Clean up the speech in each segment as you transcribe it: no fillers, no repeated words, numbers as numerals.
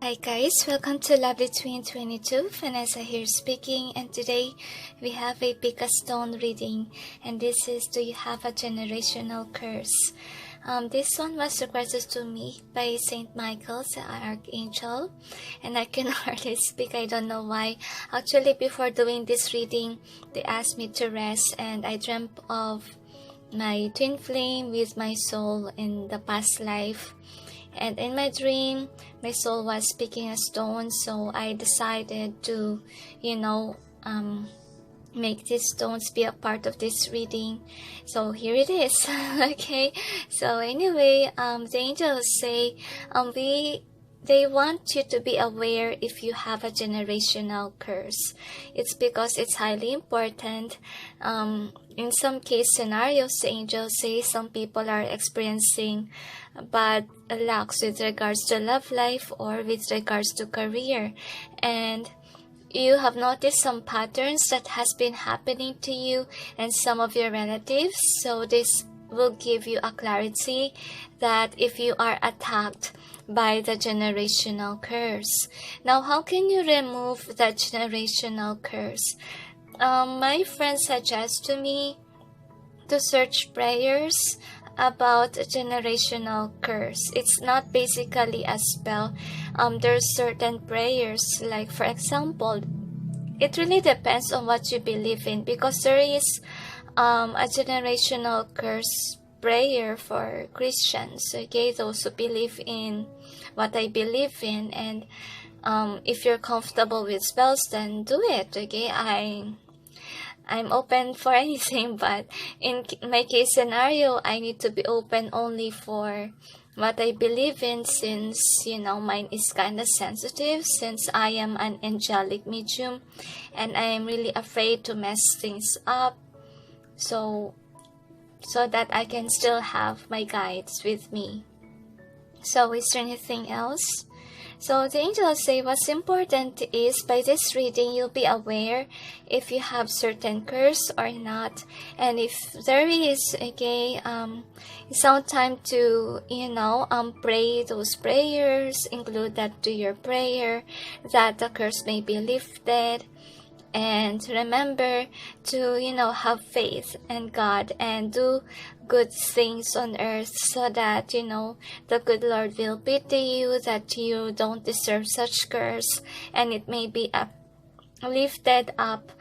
Hi guys, welcome to Lovely Twin 22, Vanessa here speaking, and today we have a Pika Stone reading, and this is Do You Have a Generational Curse? This one was requested to me by Saint Michael, the Archangel, and I can hardly speak, I don't know why. Actually, before doing this reading, they asked me to rest, and I dreamt of my twin flame with my soul in the past life. And in my dream, my soul was picking a stone, so I decided to, make these stones be a part of this reading. So here it is. Okay. So anyway, the angels say, they want you to be aware if you have a generational curse. It's because it's highly important. In some case scenarios, the angels say some people are experiencing bad lucks with regards to love life or with regards to career. And you have noticed some patterns that has been happening to you and some of your relatives. So this will give you a clarity that if you are attacked by the generational curse. Now, how can you remove the generational curse? My friend suggests to me to search prayers about a generational curse. It's not basically a spell. There's certain prayers, like for example, it really depends on what you believe in, because there is a generational curse prayer for Christians, okay, those who believe in what I believe in. And if you're comfortable with spells, then do it, okay. I'm open for anything, but in my case scenario, I need to be open only for what I believe in, since mine is kind of sensitive, since I am an angelic medium and I am really afraid to mess things up, so that I can still have my guides with me. So is there anything else? So the angels say what's important is by this reading you'll be aware if you have certain curse or not. And if there is, okay, it's now time to, pray those prayers, include that to your prayer, that the curse may be lifted. And remember to, have faith in God and do good things on earth, so that, the good Lord will pity you, that you don't deserve such curse, and it may be lifted up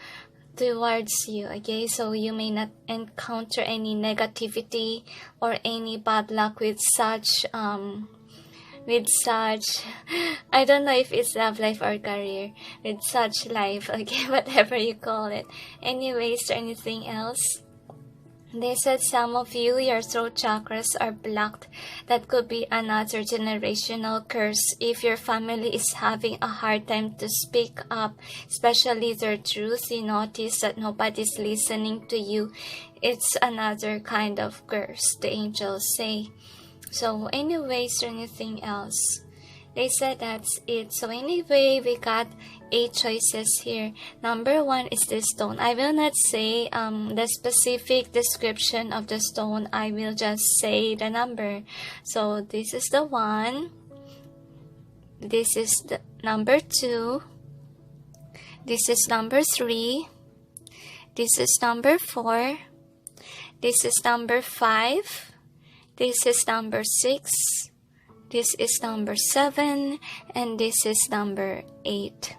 towards you, okay? So you may not encounter any negativity or any bad luck with such, I don't know if it's love life or career, with such life, okay, whatever you call it. Anyways, is there anything else? They said some of you, your throat chakras are blocked. That could be another generational curse. If your family is having a hard time to speak up, especially their truth, you notice that nobody's listening to you. It's another kind of curse, the angels say. So anyways, or anything else? They said that's it. So anyway, we got 8 choices here. Number 1 is this stone. I will not say the specific description of the stone. I will just say the number. So this is the 1. This is the number 2. This is number 3. This is number 4. This is number 5. This is number 6, this is number 7, and this is number 8.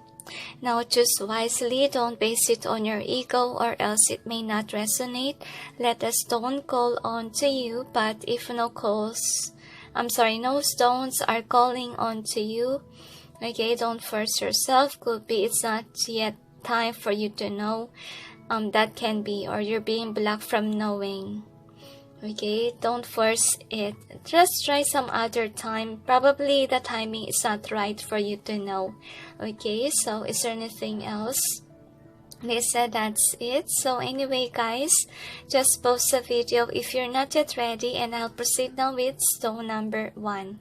Now choose wisely, don't base it on your ego or else it may not resonate. Let a stone call on to you, but if no stones are calling on to you, okay, don't force yourself. Could be it's not yet time for you to know. That can be, or you're being blocked from knowing. Okay, don't force it. Just try some other time. Probably the timing is not right for you to know. Okay, so is there anything else? They said that's it. So anyway, guys, just pause the video if you're not yet ready, and I'll proceed now with stone number 1.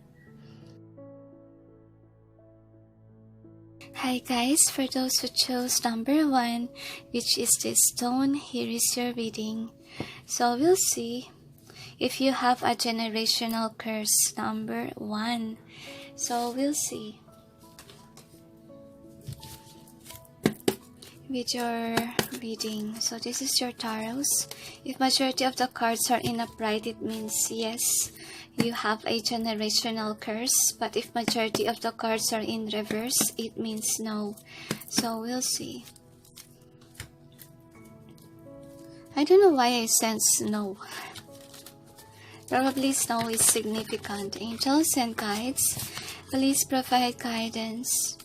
Hi guys, for those who chose number 1, which is this stone, here is your reading. So we'll see if you have a generational curse, number 1. So we'll see. with your reading. So this is your tarots. If majority of the cards are in upright, it means yes, you have a generational curse. But if majority of the cards are in reverse, it means no. So we'll see. I don't know why I sense no. Probably snow is significant. Angels and guides, please provide guidance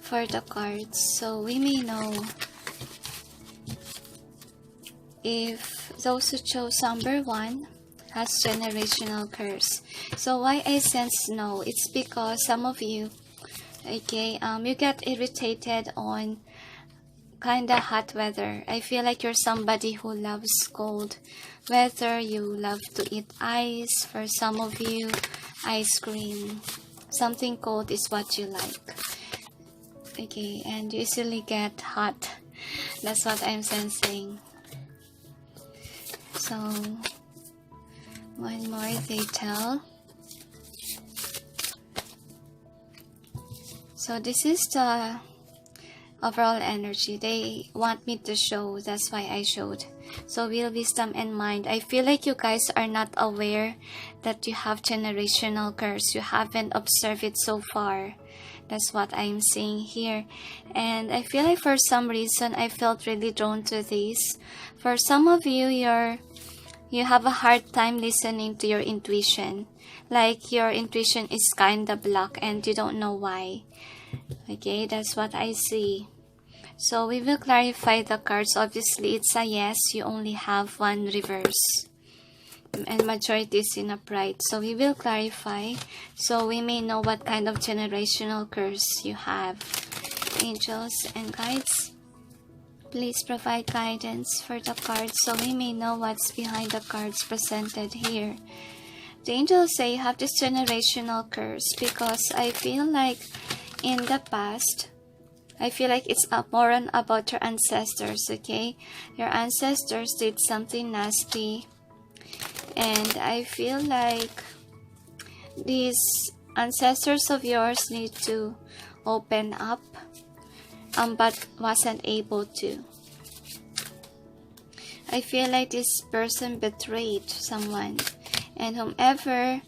for the cards so we may know if those who chose number 1 has generational curse. So why I sense no? It's because some of you, okay, you get irritated on kinda hot weather. I feel like you're somebody who loves cold weather. You love to eat ice. For some of you, ice cream. Something cold is what you like. Okay, and you easily get hot. That's what I'm sensing. So, one more detail. So this is the overall energy they want me to show. That's why I showed. So will, wisdom, and mind. I feel like you guys are not aware that you have generational curse. You haven't observed it so far. That's what I'm seeing here. And I feel like for some reason I felt really drawn to this. For some of you, you have a hard time listening to your intuition. Like your intuition is kinda blocked and you don't know why. Okay, that's what I see. So we will clarify the cards. Obviously, it's a yes. You only have one reverse. And majority is in upright. So we will clarify. So we may know what kind of generational curse you have. Angels and guides, please provide guidance for the cards so we may know what's behind the cards presented here. The angels say you have this generational curse because I feel like in the past, I feel like it's more on about your ancestors, okay? Your ancestors did something nasty. And I feel like these ancestors of yours need to open up, but wasn't able to. I feel like this person betrayed someone. And whomever,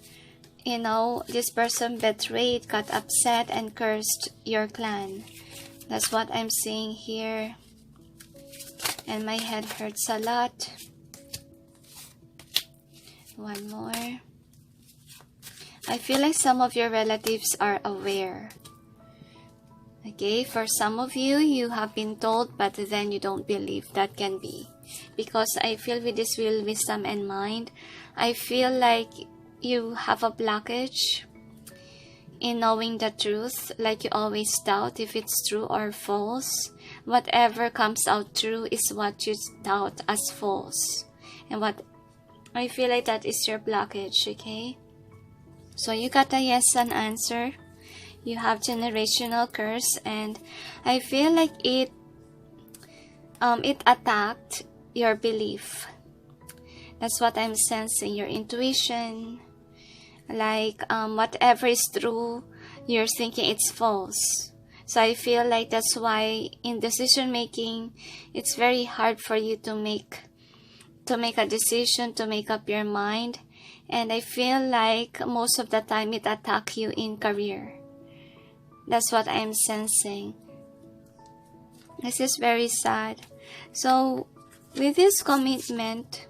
this person betrayed, got upset and cursed your clan. That's what I'm seeing here. And my head hurts a lot. One more. I feel like some of your relatives are aware. Okay, for some of you, you have been told, but then you don't believe. That can be. Because I feel with this will, wisdom, and mind, I feel like you have a blockage in knowing the truth. Like you always doubt if it's true or false. Whatever comes out true is what you doubt as false. And what I feel like that is your blockage, okay? So you got a yes and answer. You have generational curse, and I feel like it attacked your belief. That's what I'm sensing. Your intuition, like whatever is true, you're thinking it's false. So I feel like that's why in decision making, it's very hard for you to make a decision, to make up your mind. And I feel like most of the time it attacks you in career. That's what I'm sensing. This is very sad. So with this commitment,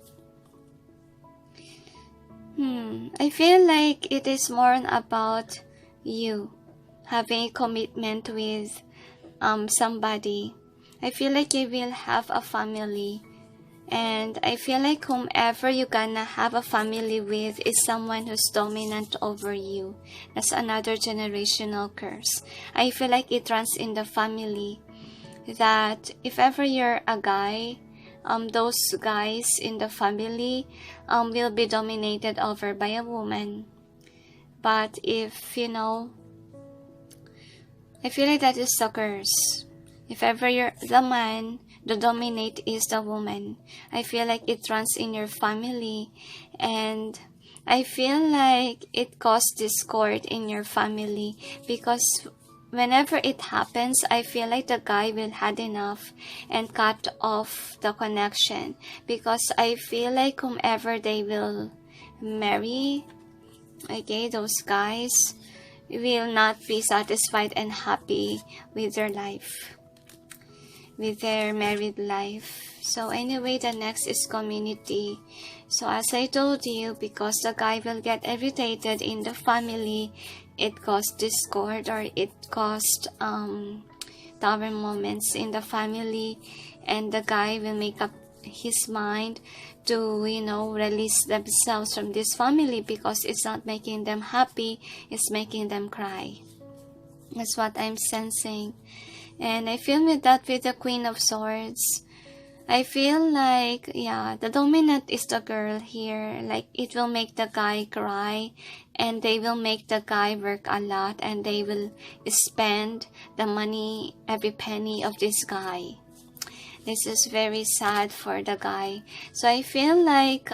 I feel like it is more about you having a commitment with somebody. I feel like you will have a family. And I feel like whomever you're gonna have a family with is someone who's dominant over you. That's another generational curse. I feel like it runs in the family that if ever you're a guy, those guys in the family will be dominated over by a woman. But if, I feel like that is the curse. If ever you're the man, the dominate is the woman. I feel like it runs in your family, and I feel like it caused discord in your family because whenever it happens, I feel like the guy will had enough and cut off the connection, because I feel like whomever they will marry, okay, those guys will not be satisfied and happy with their life, with their married life. So anyway, the next is community. So as I told you, because the guy will get irritated in the family, it caused discord, or it caused tower moments in the family, and the guy will make up his mind to, release themselves from this family, because it's not making them happy, it's making them cry. That's what I'm sensing. And I feel with that, with the Queen of Swords, I feel like, the dominant is the girl here. Like, it will make the guy cry, and they will make the guy work a lot, and they will spend the money, every penny of this guy. This is very sad for the guy. So I feel like,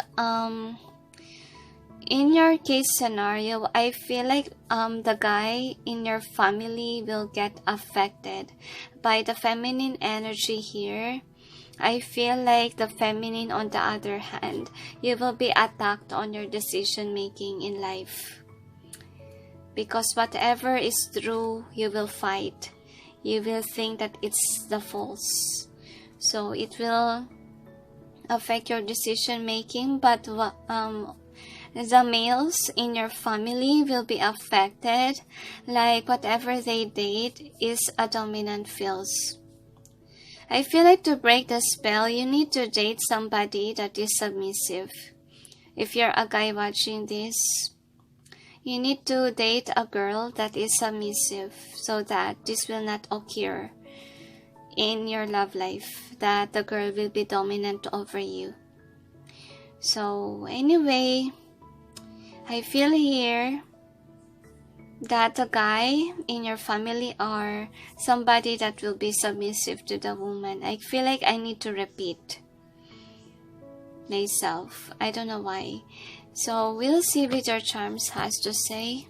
in your case scenario, I feel like the guy in your family will get affected by the feminine energy here. I feel like the feminine, on the other hand, you will be attacked on your decision making in life. Because whatever is true, you will fight. You will think that it's the false. So it will affect your decision making, but the males in your family will be affected. Like whatever they date is a dominant feels. I feel like to break the spell, you need to date somebody that is submissive. If you're a guy watching this, you need to date a girl that is submissive, so that this will not occur in your love life, that the girl will be dominant over you. So anyway, I feel here that the guy in your family are somebody that will be submissive to the woman. I feel like I need to repeat myself. I don't know why. So we'll see what your charms has to say.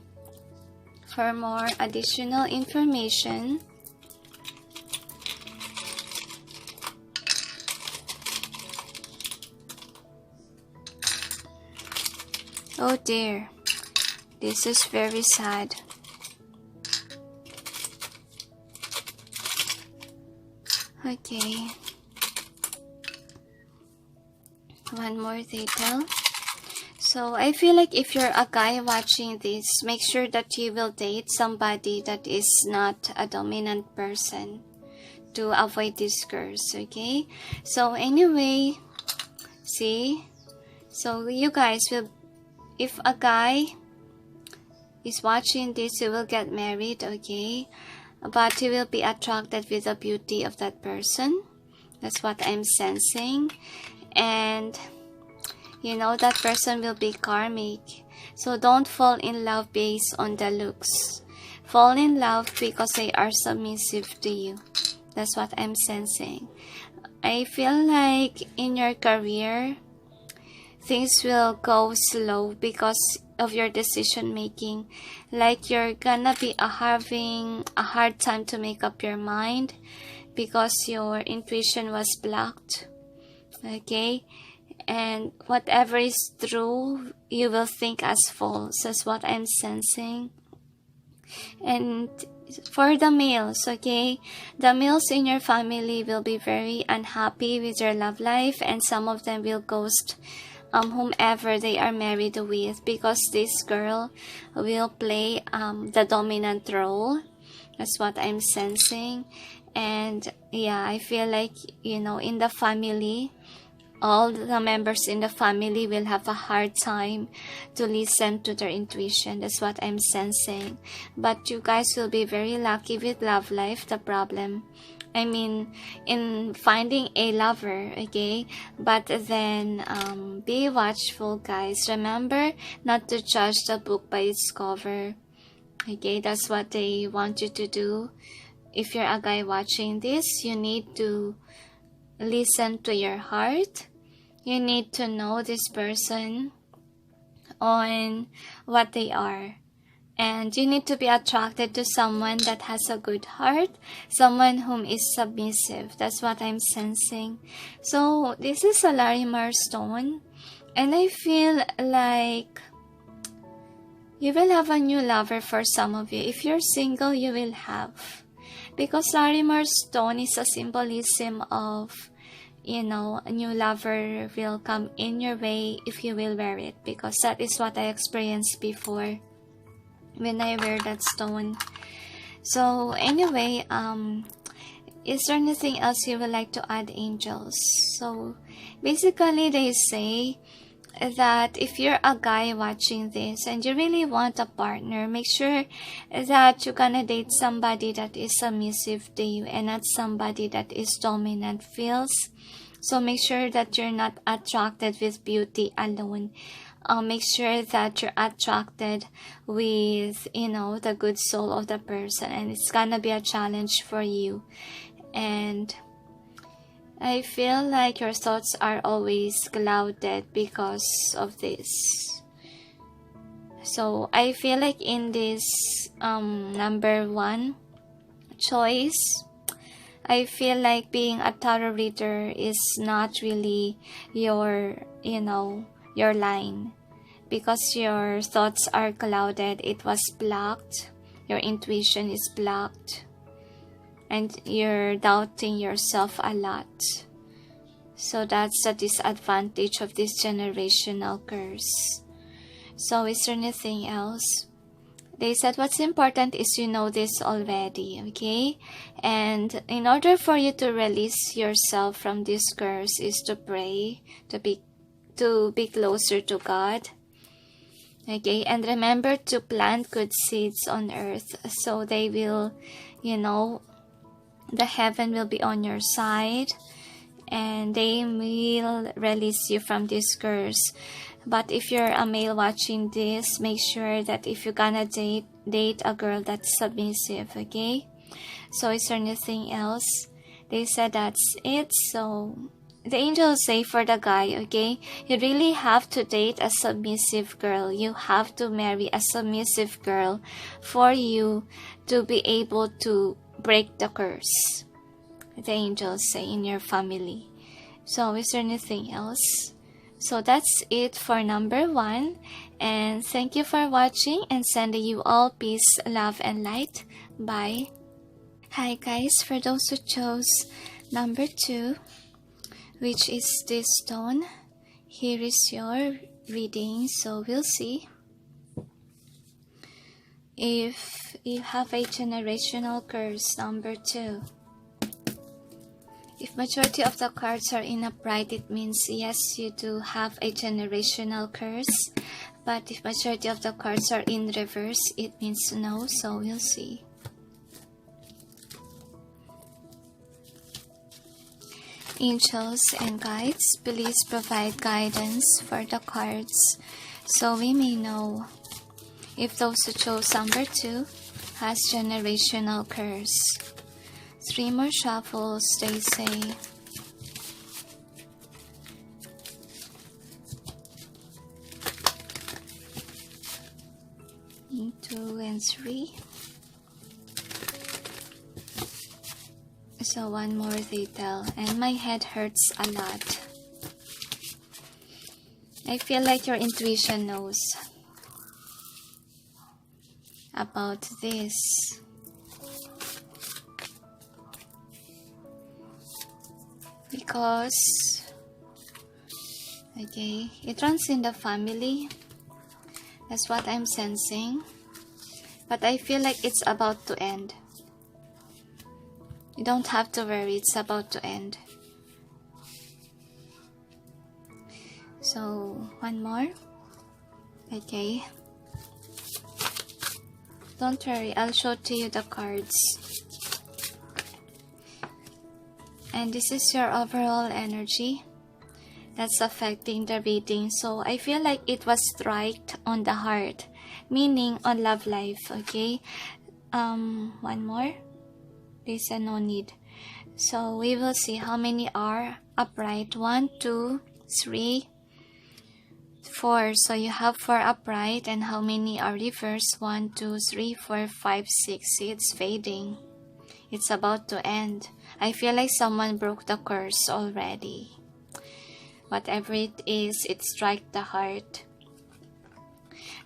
For more additional information, oh dear, this is very sad. Okay. One more detail. So I feel like if you're a guy watching this, make sure that you will date somebody that is not a dominant person to avoid this curse, okay? So anyway, see? So you guys will, if a guy is watching this, he will get married, okay? But he will be attracted with the beauty of that person. That's what I'm sensing. And that person will be karmic. So don't fall in love based on the looks. Fall in love because they are submissive to you. That's what I'm sensing. I feel like in your career, things will go slow because of your decision making. Like you're gonna be having a hard time to make up your mind because your intuition was blocked. Okay? And whatever is true, you will think as false. That's what I'm sensing. And for the males, okay, the males in your family will be very unhappy with their love life, and some of them will ghost whomever they are married with, because this girl will play the dominant role. That's what I'm sensing. And yeah, I feel like in the family, all the members in the family will have a hard time to listen to their intuition. That's what I'm sensing. But you guys will be very lucky with love life. The problem, in finding a lover, okay? But then, be watchful, guys. Remember not to judge the book by its cover. Okay, that's what they want you to do. If you're a guy watching this, you need to listen to your heart. You need to know this person on what they are And you need to be attracted to someone that has a good heart, someone whom is submissive. That's what I'm sensing. So this is a Larimar stone, and I feel like you will have a new lover for some of you. If you're single, you will have. Because Larimar stone is a symbolism of, a new lover will come in your way if you will wear it. Because that is what I experienced before when I wear that stone. So anyway, is there anything else you would like to add, angels? So basically they say that if you're a guy watching this and you really want a partner, make sure that you're gonna date somebody that is submissive to you and not somebody that is dominant feels. So make sure that you're not attracted with beauty alone. Make sure that you're attracted with, the good soul of the person, and it's gonna be a challenge for you. And I feel like your thoughts are always clouded because of this. So I feel like in this number 1 choice, I feel like being a tarot reader is not really your line, because your thoughts are clouded. It was blocked. Your intuition is blocked. And you're doubting yourself a lot. So that's the disadvantage of this generational curse. So is there anything else? They said what's important is you know this already, okay? And in order for you to release yourself from this curse is to pray, to be closer to God. Okay, and remember to plant good seeds on earth so they will, the heaven will be on your side and they will release you from this curse. But if you're a male watching this, make sure that if you're gonna date a girl that's submissive, okay? So is there anything else? They said that's it. So the angels say for the guy, okay, you really have to date a submissive girl. You have to marry a submissive girl for you to be able to break the curse. The angels say in your family. So is there anything else? So that's it for number 1. And thank you for watching, and sending you all peace, love, and light. Bye. Hi guys, for those who chose number 2, which is this stone, here is your reading. So we'll see if you have a generational curse, number 2. If majority of the cards are in upright, it means yes, you do have a generational curse. But if majority of the cards are in reverse, it means no. So we'll see. Angels and guides, please provide guidance for the cards so we may know if those who chose number 2 has generational curse. 3 more shuffles, they say. Two and 3. So 1 more they tell, and my head hurts a lot. I feel like your intuition knows about this. Because, okay, it runs in the family. That's what I'm sensing. But I feel like it's about to end. You don't have to worry, it's about to end. So, 1 more. Okay. Don't worry, I'll show to you the cards. And this is your overall energy that's affecting the reading. So I feel like it was striked on the heart, meaning on love life, okay? 1 more. They said no need. So we will see how many are upright. 1, 2, 3, 4. So you have 4 upright, and how many are reverse? 1, 2, 3, 4, 5, 6. See, it's fading. It's about to end. I feel like someone broke the curse already. Whatever it is, it strikes the heart.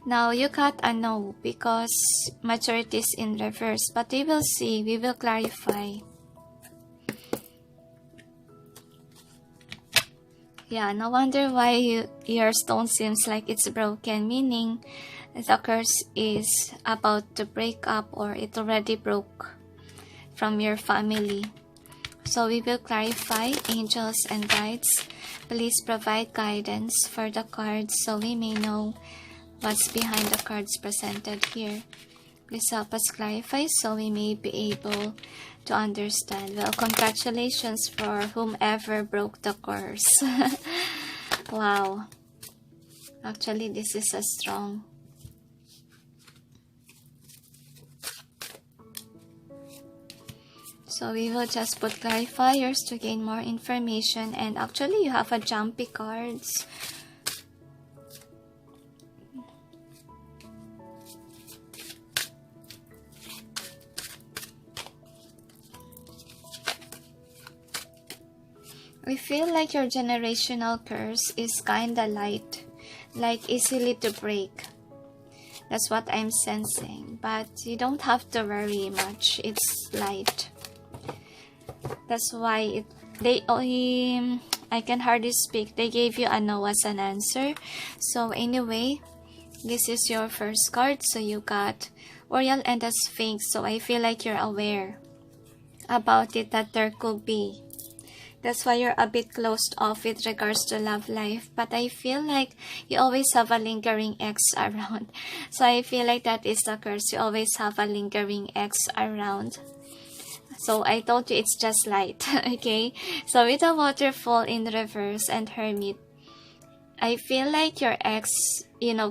Now you got a no because maturity is in reverse. But we will see. We will clarify. Yeah, no wonder why your stone seems like it's broken. Meaning the curse is about to break up, or it already broke from your family. So we will clarify. Angels and guides, please provide guidance for the cards so we may know what's behind the cards presented here. Please help us clarify so we may be able to understand. Well, congratulations for whomever broke the curse. Wow. Actually, this is a strong. So we will just put clarifiers to gain more information. And actually, you have a jumpy cards. We feel like your generational curse is kinda light, like easily to break. That's what I'm sensing. But you don't have to worry much. It's light. That's why I can hardly speak. They gave you a no as an answer. So anyway, this is your first card. So you got Oriole and the Sphinx. So I feel like you're aware about it, that there could be. That's why you're a bit closed off with regards to love life. But I feel like you always have a lingering ex around. So I feel like that is the curse. You always have a lingering ex around. So I told you it's just light. Okay? So with the waterfall in reverse and hermit, I feel like your ex,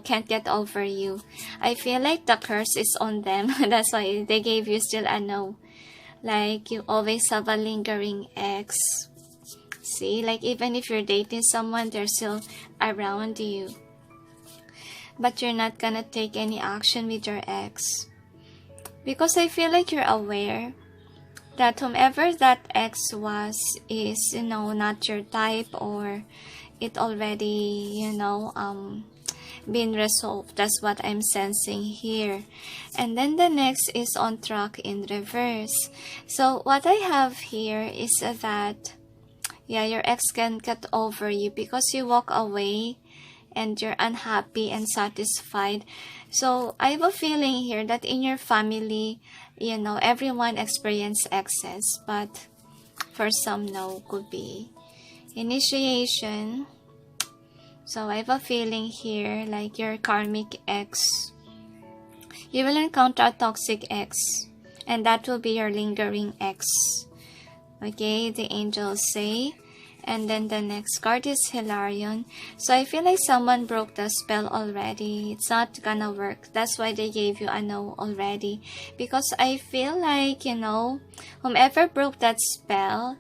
can't get over you. I feel like the curse is on them. That's why they gave you still a no. Like you always have a lingering ex. See, like even if you're dating someone, they're still around you. But you're not gonna take any action with your ex. Because I feel like you're aware that whomever that ex was is, not your type, or it already, been resolved. That's what I'm sensing here. And then the next is on track in reverse. So what I have here is that your ex can get over you because you walk away and you're unhappy and satisfied. So I have a feeling here that in your family, everyone experience exes, but for some, no, could be initiation. So I have a feeling here like your karmic ex. You will encounter a toxic ex, and that will be your lingering ex. Okay, the angels say. And then the next card is Hilarion. So I feel like someone broke the spell already. It's not gonna work. That's why they gave you a no already. Because I feel like, whomever broke that spell,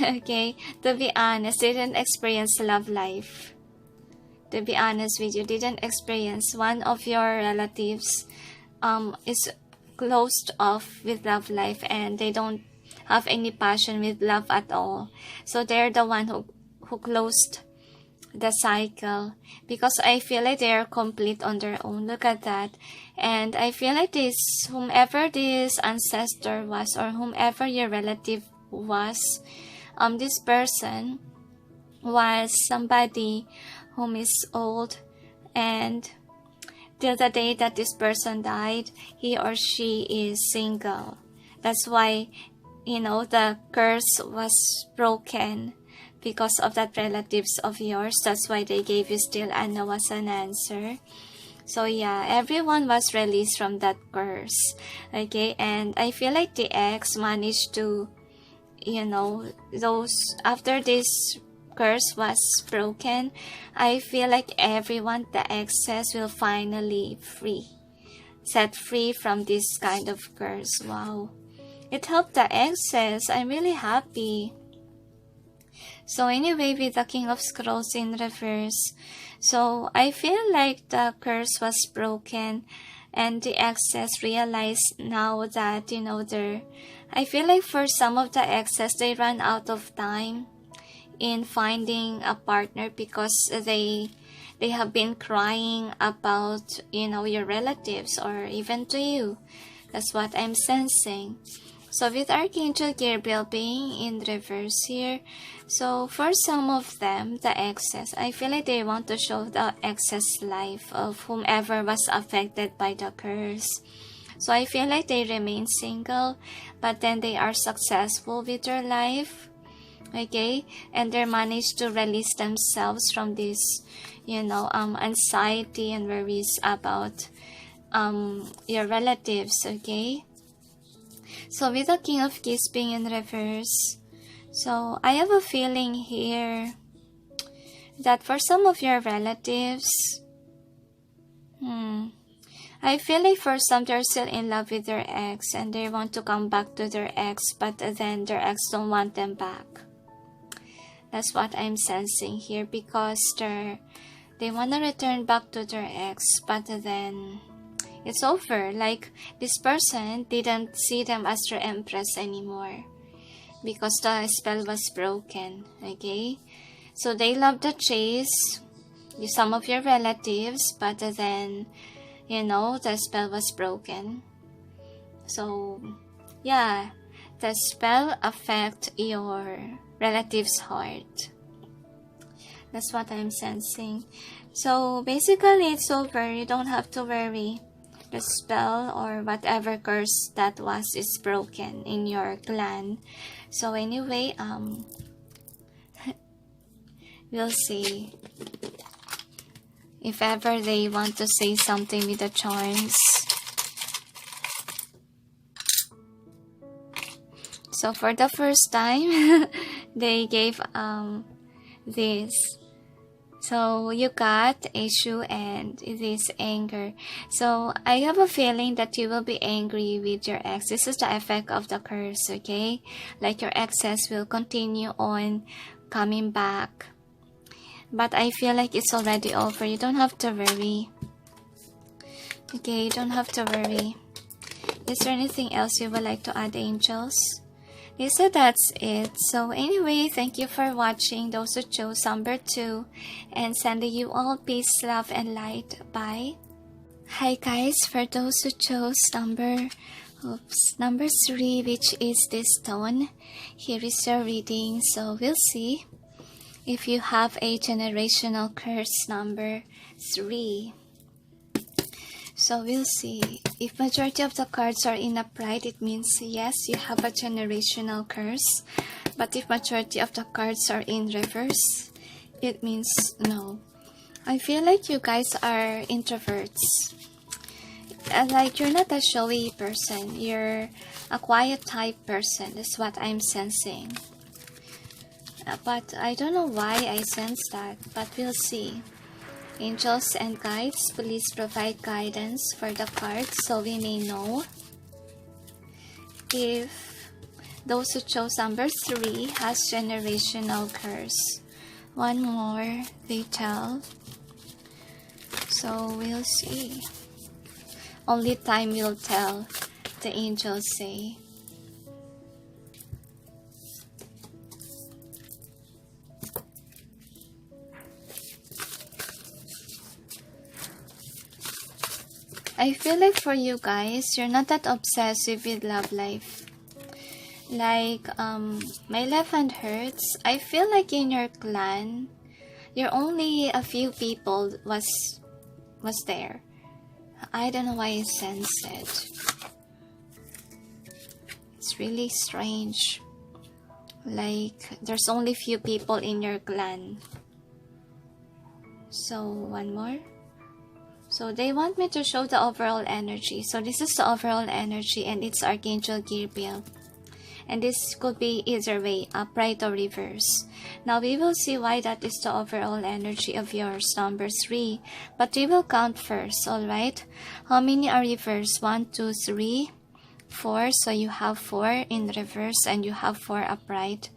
okay, to be honest, didn't experience love life. To be honest with you, didn't experience. One of your relatives is closed off with love life, and they don't have any passion with love at all. So they're the one who closed the cycle, because I feel like they are complete on their own. Look at that. And I feel like whomever this ancestor was, or whomever your relative was, this person was somebody whom is old, and till the day that this person died, he or she is single. That's why the curse was broken because of that relatives of yours. That's why they gave you still a no as an answer. So yeah, everyone was released from that curse. Okay, and I feel like the ex managed to, after this curse was broken, I feel like everyone, the exes, will finally set free from this kind of curse. Wow. It helped the exes. I'm really happy. So anyway, with the King of Scrolls in reverse, so I feel like the curse was broken and the exes realized now that, I feel like for some of the exes, they run out of time in finding a partner because they have been crying about, your relatives or even to you. That's what I'm sensing. So with Archangel Gabriel being in reverse here, so for some of them, the exes, I feel like they want to show the exes life of whomever was affected by the curse. So I feel like they remain single, but then they are successful with their life, okay? And they manage to release themselves from this, anxiety and worries about your relatives, okay? So with the King of Keys being in reverse, so I have a feeling here that for some of your relatives, I feel like for some they're still in love with their ex and they want to come back to their ex, but then their ex don't want them back. That's what I'm sensing here, because they want to return back to their ex, but then it's over. Like, this person didn't see them as their empress anymore because the spell was broken, okay? So they love the chase, some of your relatives, but then, the spell was broken. So, yeah, the spell affect your relative's heart. That's what I'm sensing. So, basically, it's over. You don't have to worry. The spell or whatever curse that was is broken in your clan. So anyway, we'll see if ever they want to say something with the charms. So for the first time, they gave this. So you got issue and this anger. So I have a feeling that you will be angry with your ex. This is the effect of the curse, okay? Like your exes will continue on coming back. But I feel like it's already over. You don't have to worry. Okay, you don't have to worry. Is there anything else you would like to add, angels? Okay, so that's it. So anyway, thank you for watching. Those who chose number 2, and sending you all peace, love, and light. Bye. Hi guys, for those who chose number 3, which is this stone, here is your reading. So we'll see if you have a generational curse number 3. So we'll see. If majority of the cards are in upright, it means yes, you have a generational curse. But if majority of the cards are in reverse, it means no. I feel like you guys are introverts. Like you're not a showy person. You're a quiet type person. That's what I'm sensing. But I don't know why I sense that. But we'll see. Angels and guides, please provide guidance for the cards so we may know if those who chose number 3 has generational curse. One more, they tell. So we'll see. Only time will tell, the angels say. I feel like for you guys, you're not that obsessive with love life. Like, my left hand hurts. I feel like in your clan, you're only a few people was there. I don't know why I sense it. It's really strange. Like, there's only few people in your clan. So, one more. So they want me to show the overall energy. So this is the overall energy, and it's Archangel Gabriel. And this could be either way, upright or reverse. Now we will see why that is the overall energy of yours, number 3. But we will count first, alright? How many are reverse? 1, 2, 3, 4. So you have 4 in reverse and you have 4 upright.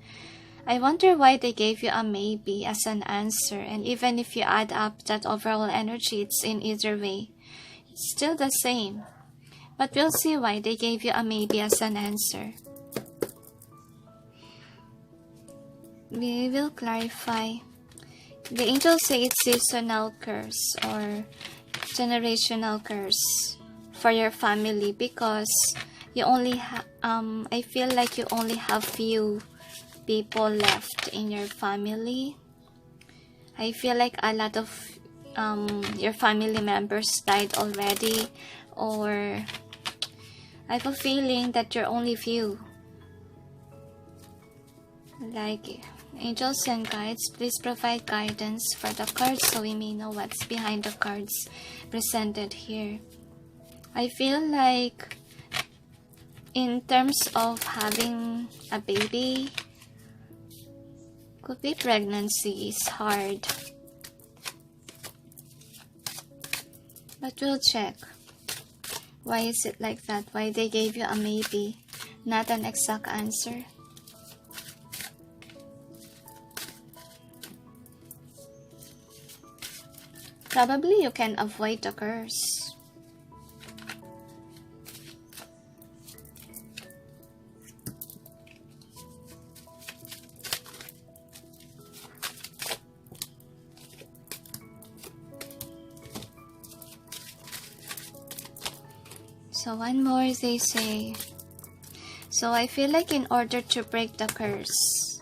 I wonder why they gave you a maybe as an answer. And even if you add up that overall energy, it's in either way. It's still the same. But we'll see why they gave you a maybe as an answer. We will clarify. The angels say it's seasonal curse or generational curse for your family because you only I feel like you only have few people left in your family. I feel like a lot of your family members died already, or I have a feeling that you're only few. Like, angels and guides, please provide guidance for the cards so we may know what's behind the cards presented here. I feel like in terms of having a baby, could be pregnancy is hard. But we'll check. Why is it like that? Why they gave you a maybe, not an exact answer? Probably you can avoid the curse. So one more they say. So I feel like in order to break the curse,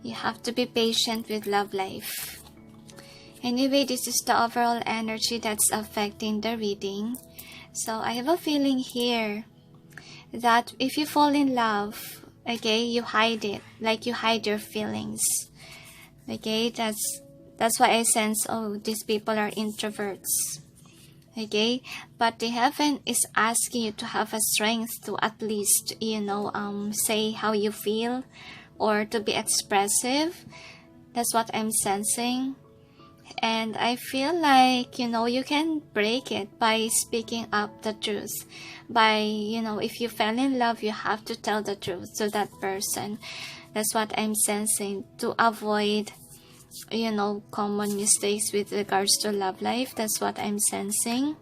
you have to be patient with love life. Anyway, this is the overall energy that's affecting the reading. So I have a feeling here that if you fall in love, okay, you hide it. Like you hide your feelings. Okay, that's why I sense, oh, these people are introverts. Okay, but the heaven is asking you to have a strength to at least, say how you feel or to be expressive. That's what I'm sensing. And I feel like, you can break it by speaking up the truth. By, if you fell in love, you have to tell the truth to that person. That's what I'm sensing, to avoid common mistakes with regards to love life. That's what I'm sensing.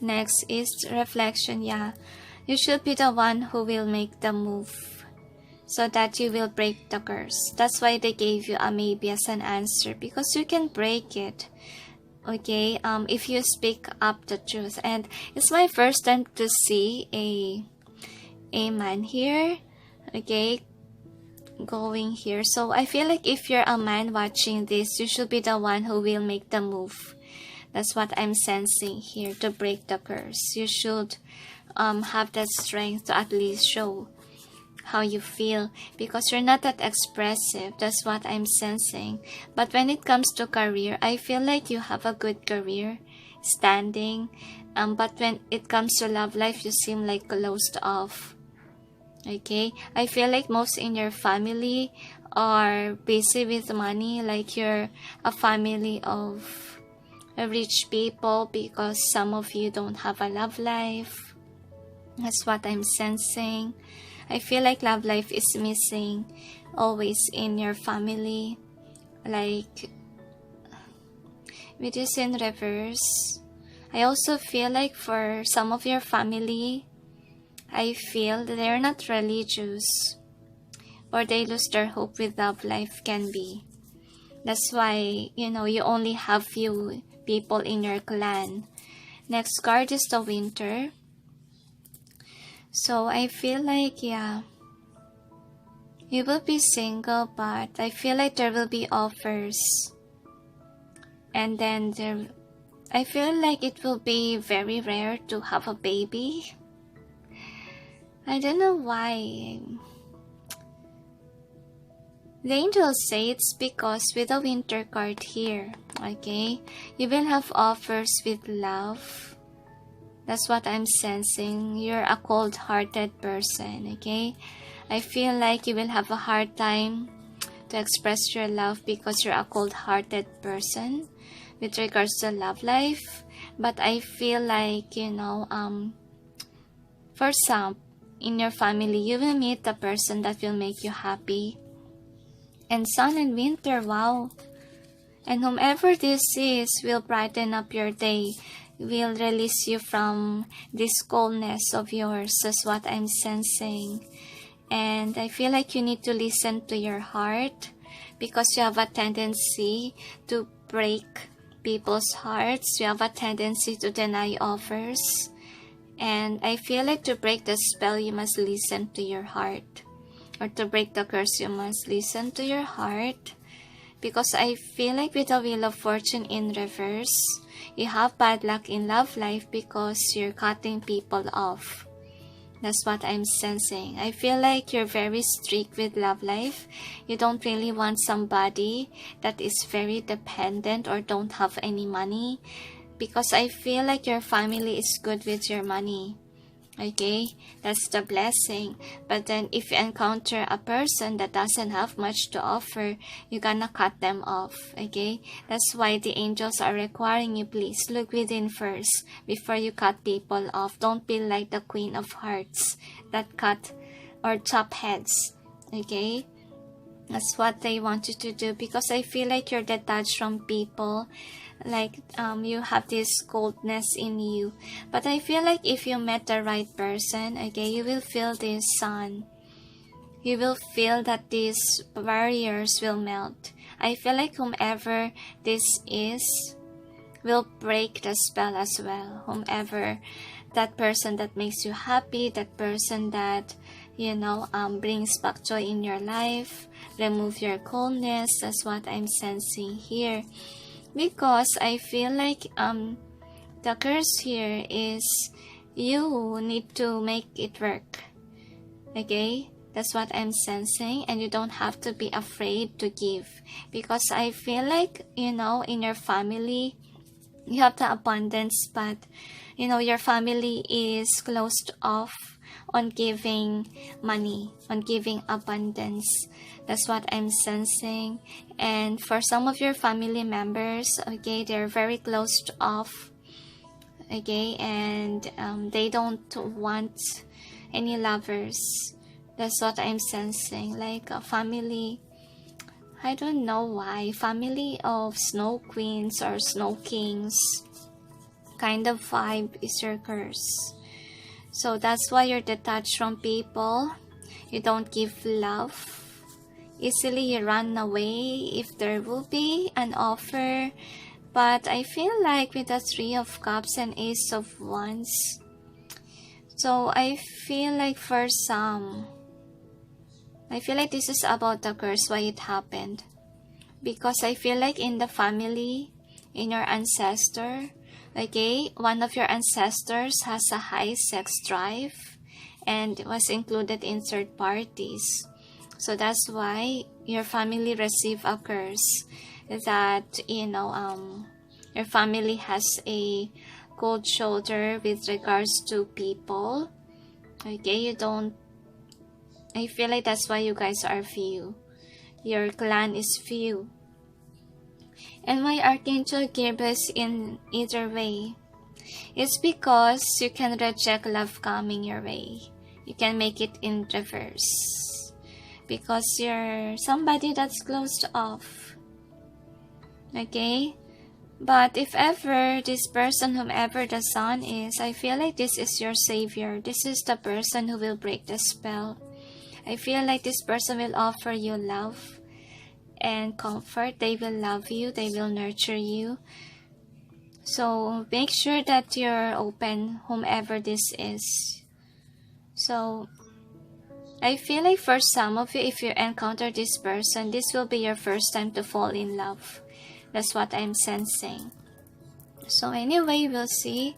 Next is reflection. Yeah, you should be the one who will make the move so that you will break the curse. That's why they gave you a maybe as an answer, because you can break it. Okay, if you speak up the truth. And it's my first time to see a man here. Okay, going here. So I feel like if you're a man watching this, you should be the one who will make the move. That's what I'm sensing here, to break the curse. You should have that strength to at least show how you feel, because you're not that expressive. That's what I'm sensing. But when it comes to career, I feel like you have a good career standing, but when it comes to love life, you seem like closed off. Okay, I feel like most in your family are busy with money, like you're a family of rich people, because some of you don't have a love life. That's what I'm sensing. I feel like love life is missing always in your family. Like, with this in reverse, I also feel like for some of your family, I feel that they're not religious, or they lose their hope with love life, can be. That's why, you only have few people in your clan. Next card is the Winter. So I feel like, yeah, you will be single, but I feel like there will be offers. And then I feel like it will be very rare to have a baby. I don't know why. The angels say it's because with the Winter card here, okay, you will have offers with love. That's what I'm sensing. You're a cold-hearted person, okay? I feel like you will have a hard time to express your love because you're a cold-hearted person with regards to love life. But I feel like, for some, in your family, you will meet the person that will make you happy. And sun and winter, wow. And whomever this is will brighten up your day, will release you from this coldness of yours. That's what I'm sensing. And I feel like you need to listen to your heart, because you have a tendency to break people's hearts. You have a tendency to deny offers. And I feel like to break the spell, you must listen to your heart. Or to break the curse, you must listen to your heart. Because I feel like with the Wheel of Fortune in reverse, you have bad luck in love life because you're cutting people off. That's what I'm sensing. I feel like you're very strict with love life. You don't really want somebody that is very dependent or don't have any money. Because I feel like your family is good with your money. Okay, that's the blessing. But then if you encounter a person that doesn't have much to offer, you're gonna cut them off. Okay, that's why the angels are requiring you, please look within first before you cut people off. Don't be like the Queen of Hearts that cut or chop heads. Okay, that's what they want you to do, because I feel like you're detached from people. Like you have this coldness in you. But I feel like if you met the right person, okay, you will feel this sun. You will feel that these barriers will melt. I feel like whomever this is will break the spell as well. Whomever, that person that makes you happy, that person that, you know, brings back joy in your life, remove your coldness. That's what I'm sensing here. Because I feel like the curse here is you need to make it work. Okay? That's what I'm sensing. And you don't have to be afraid to give. Because I feel like, you know, in your family, you have the abundance, but, you know, your family is closed off on giving money, on giving abundance. That's what I'm sensing. And for some of your family members, okay, they're very closed off, okay, and they don't want any lovers. That's what I'm sensing. Like a family, I don't know why, family of snow queens or snow kings kind of vibe is your curse. So that's why you're detached from people. You don't give love. Easily you run away if there will be an offer. But I feel like with the Three of Cups and Ace of Wands, so I feel like for some, I feel like this is about the curse, why it happened. Because I feel like in the family, in your ancestor, okay, one of your ancestors has a high sex drive and was included in third parties. So that's why your family received a curse that, you know, your family has a cold shoulder with regards to people. Okay, you don't, I feel like that's why you guys are few. Your clan is few. And why Archangel Gabriel in either way? It's because you can reject love coming your way. You can make it in reverse. Because you're somebody that's closed off. Okay? But if ever this person, whomever the sun is, I feel like this is your savior. This is the person who will break the spell. I feel like this person will offer you love and comfort. They will love you. They will nurture you. So make sure that you're open, whomever this is. So I feel like for some of you, if you encounter this person, this will be your first time to fall in love. That's what I'm sensing. So anyway, we'll see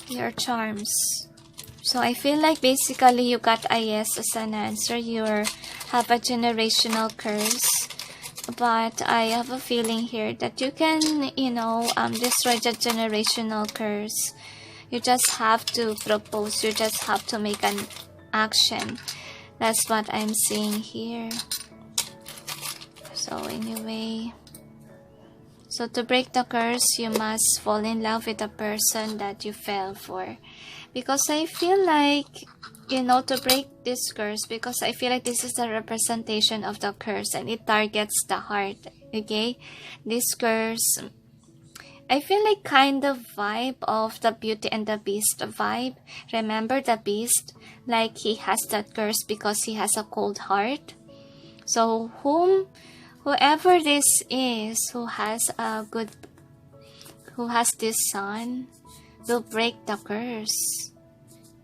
your charms. So I feel like basically you got a yes as an answer. You have a generational curse. But I have a feeling here that you can, you know, destroy the generational curse. You just have to propose. You just have to make an action. That's what I'm seeing here. So anyway, so to break the curse, you must fall in love with the person that you fell for. because I feel like, you know, to break this curse, because I feel like this is the representation of the curse and it targets the heart. Okay, this curse, I feel like kind of vibe of the Beauty and the Beast vibe. Remember the Beast? Like he has that curse because he has a cold heart. So whoever this is who has this son will break the curse.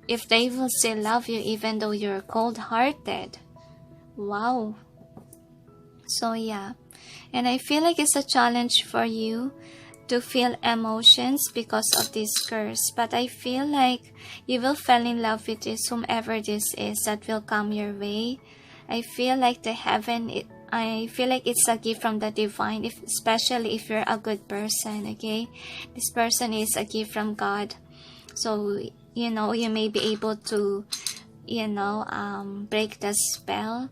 If they will still love you even though you're cold-hearted. Wow. So yeah. And I feel like it's a challenge for you to feel emotions because of this curse. But I feel like you will fall in love with this, whomever this is that will come your way. I feel like I feel like it's a gift from the divine, especially if you're a good person, okay? This person is a gift from God. So, you know, you may be able to, you know, break the spell.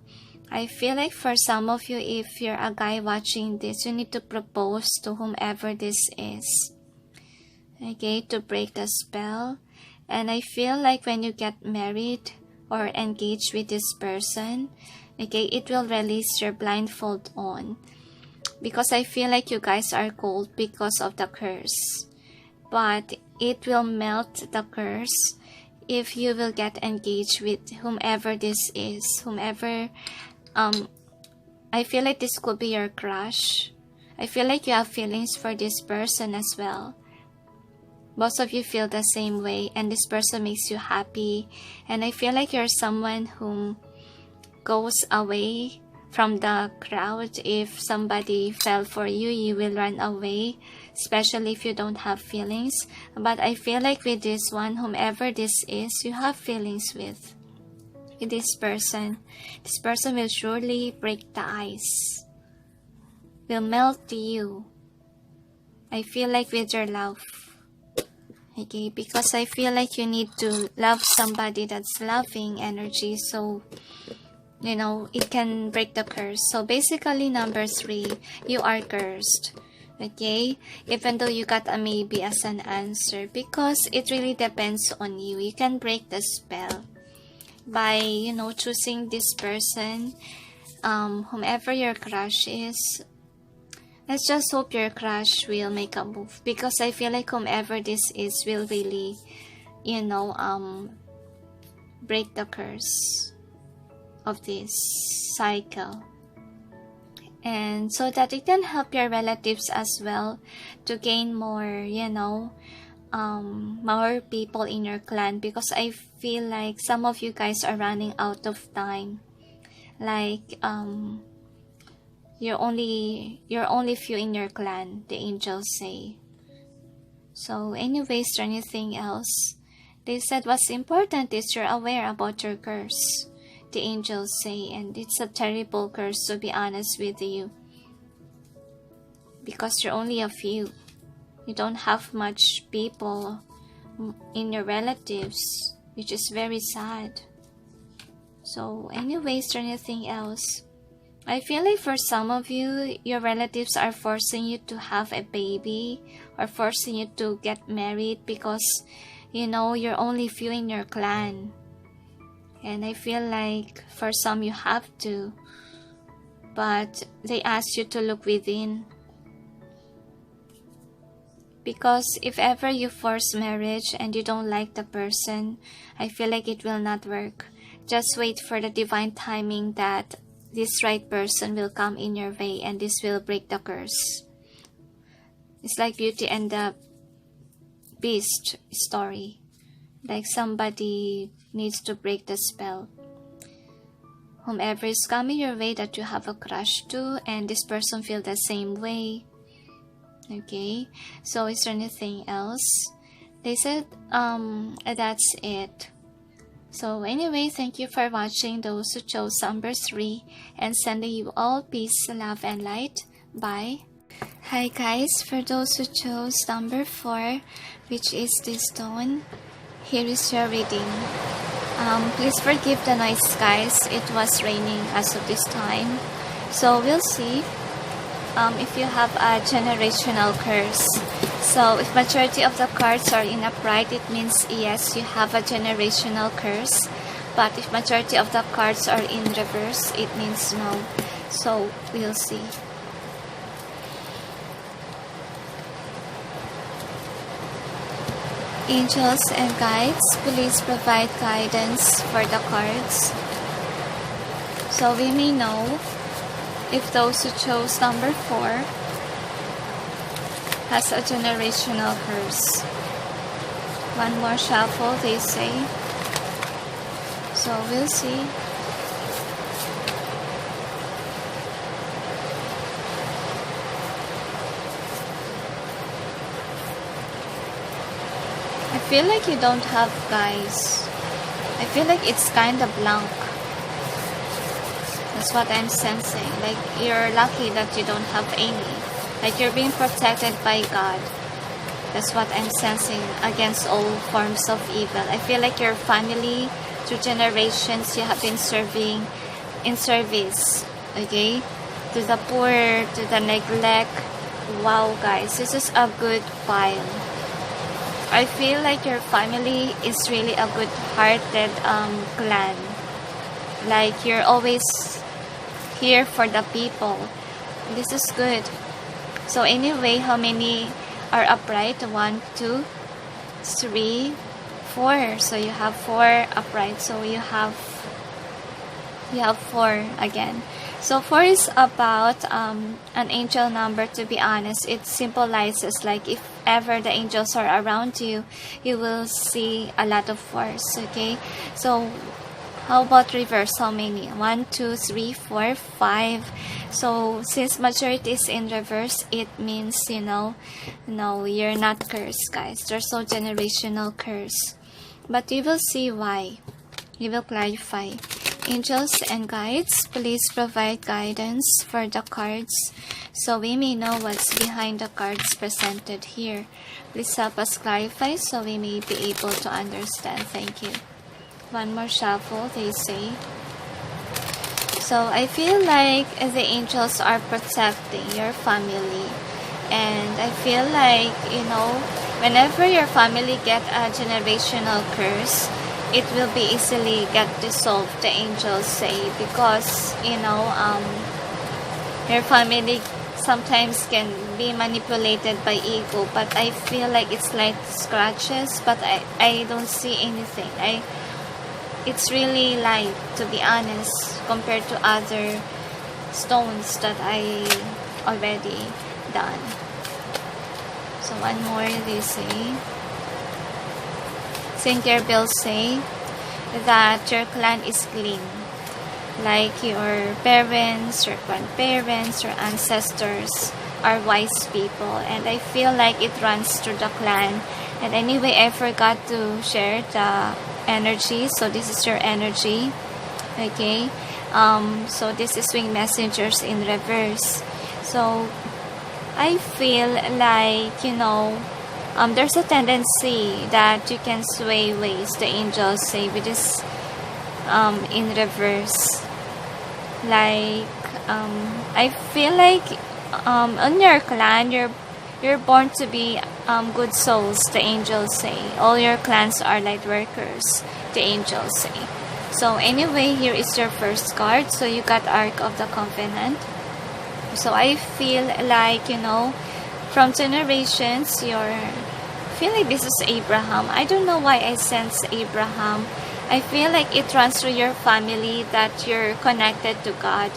I feel like for some of you, if you're a guy watching this, you need to propose to whomever this is, okay, to break the spell. And I feel like when you get married or engaged with this person, okay, it will release your blindfold on. Because I feel like you guys are cold because of the curse. But it will melt the curse if you will get engaged with whomever this is. I feel like this could be your crush. I feel like you have feelings for this person as well. Most of you feel the same way, and this person makes you happy. And I feel like you're someone who goes away from the crowd. If somebody fell for you, you will run away, especially if you don't have feelings. But I feel like with this one, whomever this is, you have feelings with this person. This person will surely break the ice, will melt you. I feel like with your love, okay, because I feel like you need to love somebody that's loving energy, so you know it can break the curse. So basically, number 3, you are cursed, okay, even though you got a maybe as an answer, because it really depends on you. You can break the spell by, you know, choosing this person, whomever your crush is. Let's just hope your crush will make a move, because I feel like whomever this is will really, you know, break the curse of this cycle. And so that it can help your relatives as well to gain more, you know, more people in your clan, because I feel like some of you guys are running out of time. Like you're only few in your clan, the angels say. So anyways, is there anything else? They said what's important is you're aware about your curse, the angels say, and it's a terrible curse, to be honest with you, because you're only a few. You don't have much people in your relatives, which is very sad. So anyways, is there anything else? I feel like for some of you, your relatives are forcing you to have a baby or forcing you to get married, because you know you're only few in your clan. And I feel like for some you have to, but they ask you to look within. Because if ever you force marriage and you don't like the person, I feel like it will not work. Just wait for the divine timing that this right person will come in your way, and this will break the curse. It's like Beauty and the Beast story. Like somebody needs to break the spell. Whomever is coming your way that you have a crush to, and this person feel the same way. Okay, so is there anything else? They said that's it. So anyway, thank you for watching, those who chose number 3, and sending you all peace, love, and light. Bye. Hi guys, for those who chose number 4, which is this stone, here is your reading. Please forgive the noise guys, it was raining as of this time. So we'll see if you have a generational curse. So if majority of the cards are in upright, it means yes, you have a generational curse. But if majority of the cards are in reverse, it means no. So we'll see. Angels and guides, please provide guidance for the cards. So we may know if those who chose number 4 has a generational curse. One more shuffle, they say. So we'll see. I feel like you don't have, guys. I feel like it's kind of blank. That's what I'm sensing. Like you're lucky that you don't have any. Like you're being protected by God. That's what I'm sensing against all forms of evil. I feel like your family, through generations, you have been serving in service, okay? To the poor, to the neglect. Wow, guys, this is a good pile. I feel like your family is really a good-hearted clan. Like you're always here for the people. This is good. So anyway, how many are upright? 1, 2, 3, 4. So you have 4 upright. So you have 4 again. So 4 is about an angel number. To be honest, it symbolizes like if ever the angels are around you, you will see a lot of 4s. Okay, so how about reverse? How many? 1, 2, 3, 4, 5. So since majority is in reverse, it means, you know, no, you're not cursed, guys. There's no generational curse. But you will see why. You will clarify. Angels and guides, please provide guidance for the cards so we may know what's behind the cards presented here. Please help us clarify so we may be able to understand. Thank you. One more shuffle, they say. So I feel like the angels are protecting your family. And I feel like, you know, whenever your family get a generational curse, it will be easily get dissolved, the angels say, because, you know, your family sometimes can be manipulated by ego, but I feel like it's like scratches, but I don't see anything. It's really light, to be honest, compared to other stones that I already done. So one more, they say. St. Gabriel say that your clan is clean. Like your parents, your grandparents, your ancestors are wise people. And I feel like it runs through the clan. And anyway, I forgot to share the energy. So this is your energy. Okay. So this is winged messengers in reverse. So I feel like, you know, there's a tendency that you can sway ways, the angels say, with this in reverse. Like I feel like on your clan, you're born to be good souls, the angels say. All your clans are light workers, the angels say. So anyway, here is your first card. So you got Ark of the Covenant. So I feel like, you know, from generations, I feel like this is Abraham. I don't know why I sense Abraham. I feel like it runs through your family that you're connected to God.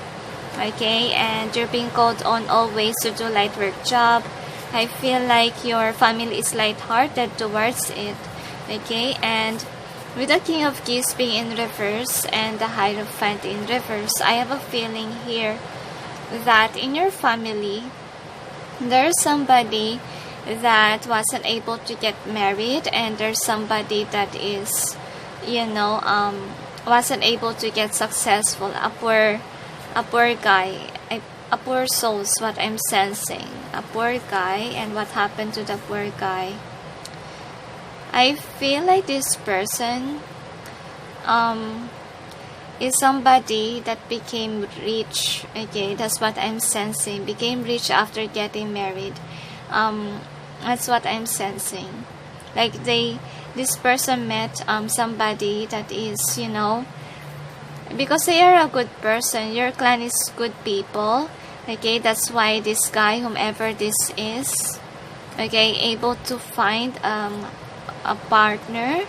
Okay, and you're being called on always to do light work job. I feel like your family is light-hearted towards it. Okay, and with the King of Keys being in reverse and the Hierophant in reverse, I have a feeling here that in your family, there's somebody that wasn't able to get married, and there's somebody that is, you know, wasn't able to get successful. A poor guy, a poor soul is what I'm sensing. A poor guy, and what happened to the poor guy? I feel like this person is somebody that became rich. Okay, that's what I'm sensing. Became rich after getting married. That's what I'm sensing. Like this person met somebody that is, you know, because they are a good person. Your clan is good people. Okay, that's why this guy, whomever this is, okay, able to find a partner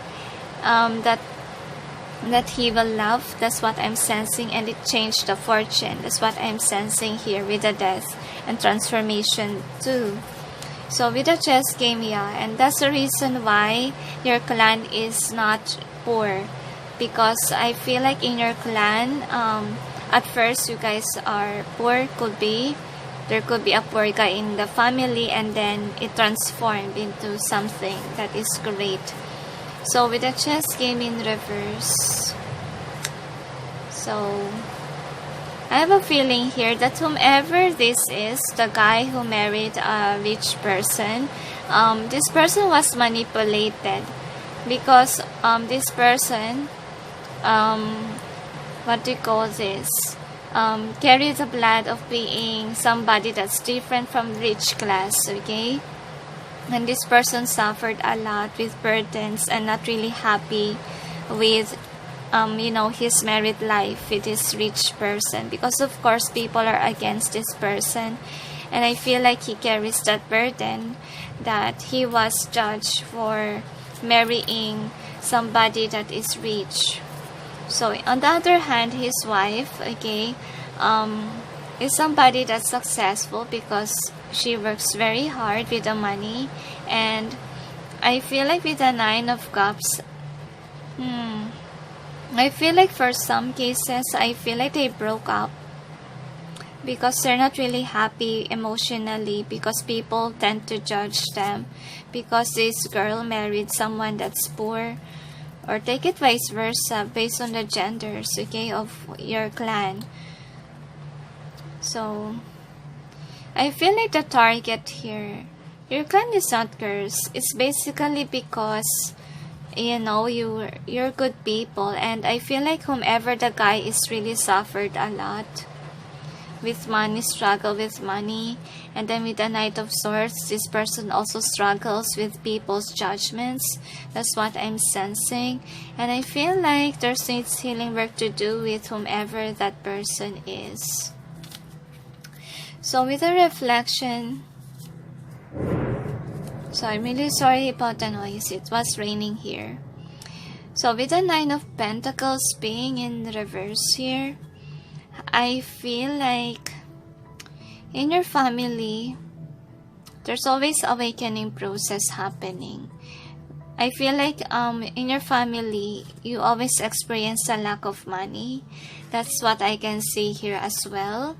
that he will love. That's what I'm sensing, and it changed the fortune. That's what I'm sensing here with the death and transformation too. So with the chess game, yeah, and that's the reason why your clan is not poor, because I feel like in your clan, at first you guys are poor. There could be a poor guy in the family, and then it transformed into something that is great. So with the chess game in reverse, so I have a feeling here that whomever this is, the guy who married a rich person, this person was manipulated, because this person, what do you call this, carries the blood of being somebody that's different from rich class, okay? And this person suffered a lot with burdens and not really happy with you know, his married life with this rich person, because of course people are against this person, and I feel like he carries that burden, that he was judged for marrying somebody that is rich. So on the other hand, his wife, okay, is somebody that's successful because she works very hard with the money. And I feel like with the 9 of Cups, I feel like for some cases, I feel like they broke up because they're not really happy emotionally, because people tend to judge them because this girl married someone that's poor, or take it vice versa based on the genders, okay, of your clan. So I feel like the target here, your clan is not cursed. It's basically because, you know, you're good people, and I feel like whomever the guy is really suffered a lot with money, struggle with money, and then with the Knight of Swords, this person also struggles with people's judgments. That's what I'm sensing, and I feel like there's needs healing work to do with whomever that person is. So with the reflection, so I'm really sorry about the noise. It was raining here. So with the 9 of Pentacles being in reverse here, I feel like in your family, there's always awakening process happening. I feel like in your family, you always experience a lack of money. That's what I can see here as well.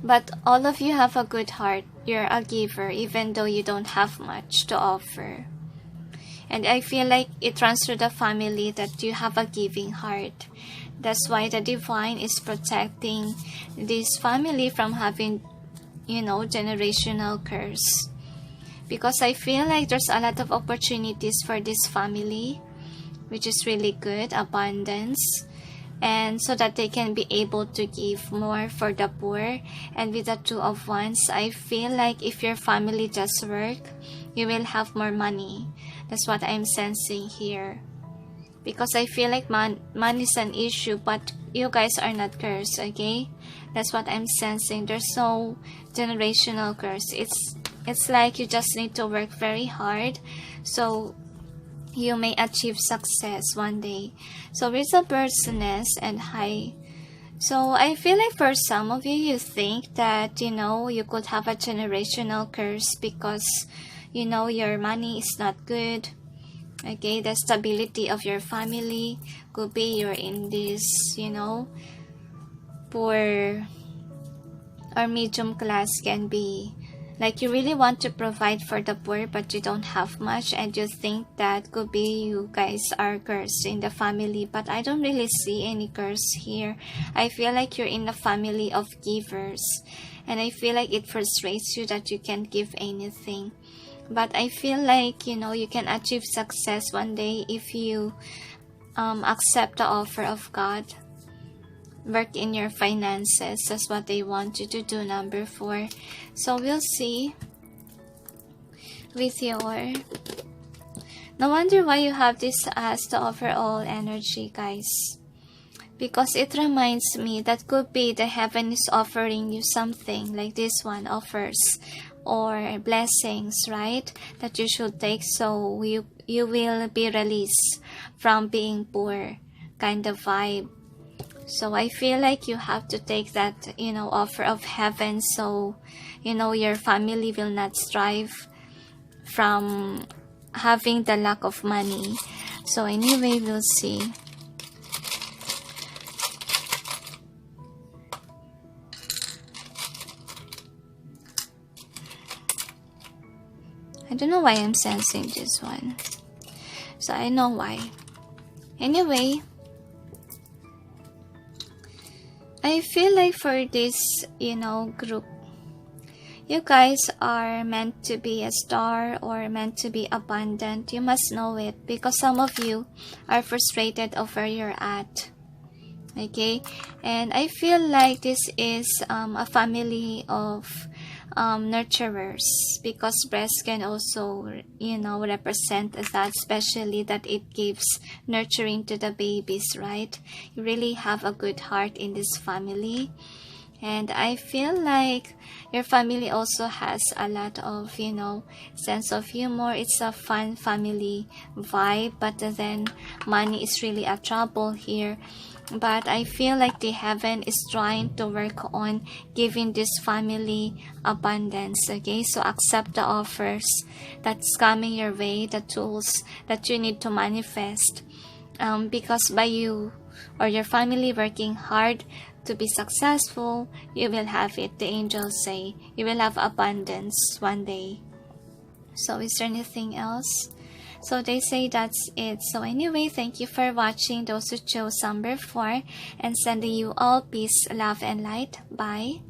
But all of you have a good heart. You're a giver, even though you don't have much to offer. And I feel like it runs through the family that you have a giving heart. That's why the divine is protecting this family from having, you know, generational curse. Because I feel like there's a lot of opportunities for this family, which is really good, abundance. And so that they can be able to give more for the poor. And with the 2 of Wands, I feel like if your family does work, you will have more money. That's what I'm sensing here. Because I feel like money is an issue, but you guys are not cursed, okay? That's what I'm sensing. There's no generational curse. It's like you just need to work very hard, so you may achieve success one day. So with the bird's nest and high, so I feel like for some of you, you think that, you know, you could have a generational curse because, you know, your money is not good. Okay, the stability of your family could be you're in this, you know, poor or medium class, can be like you really want to provide for the poor, but you don't have much, and you think that could be you guys are cursed in the family. But I don't really see any curse here. I feel like you're in a family of givers, and I feel like it frustrates you that you can't give anything. But I feel like, you know, you can achieve success one day if you accept the offer of God. Work in your finances. That's what they want you to do, number 4. So we'll see. with your... No wonder why you have this as the overall energy, guys. Because it reminds me that could be the heaven is offering you something like this one offers, or blessings, right? That you should take, so you will be released from being poor kind of vibe. So I feel like you have to take that, you know, offer of heaven, so you know your family will not strive from having the lack of money. So anyway, we'll see. I don't know why I'm sensing this one. So I know why. Anyway, I feel like for this, you know, group, you guys are meant to be a star or meant to be abundant. You must know it because some of you are frustrated of where you're at. Okay, and I feel like this is a family of nurturers, because breast can also, you know, represent that, especially that it gives nurturing to the babies, right? You really have a good heart in this family. And I feel like your family also has a lot of, you know, sense of humor. It's a fun family vibe, but then money is really a trouble here. But I feel like the heaven is trying to work on giving this family abundance. Okay, so accept the offers that's coming your way, the tools that you need to manifest, because by you or your family working hard to be successful, you will have it. The angels say you will have abundance one day. So is there anything else? So they say that's it. So anyway, thank you for watching, those who chose number 4, and sending you all peace, love, and light. Bye.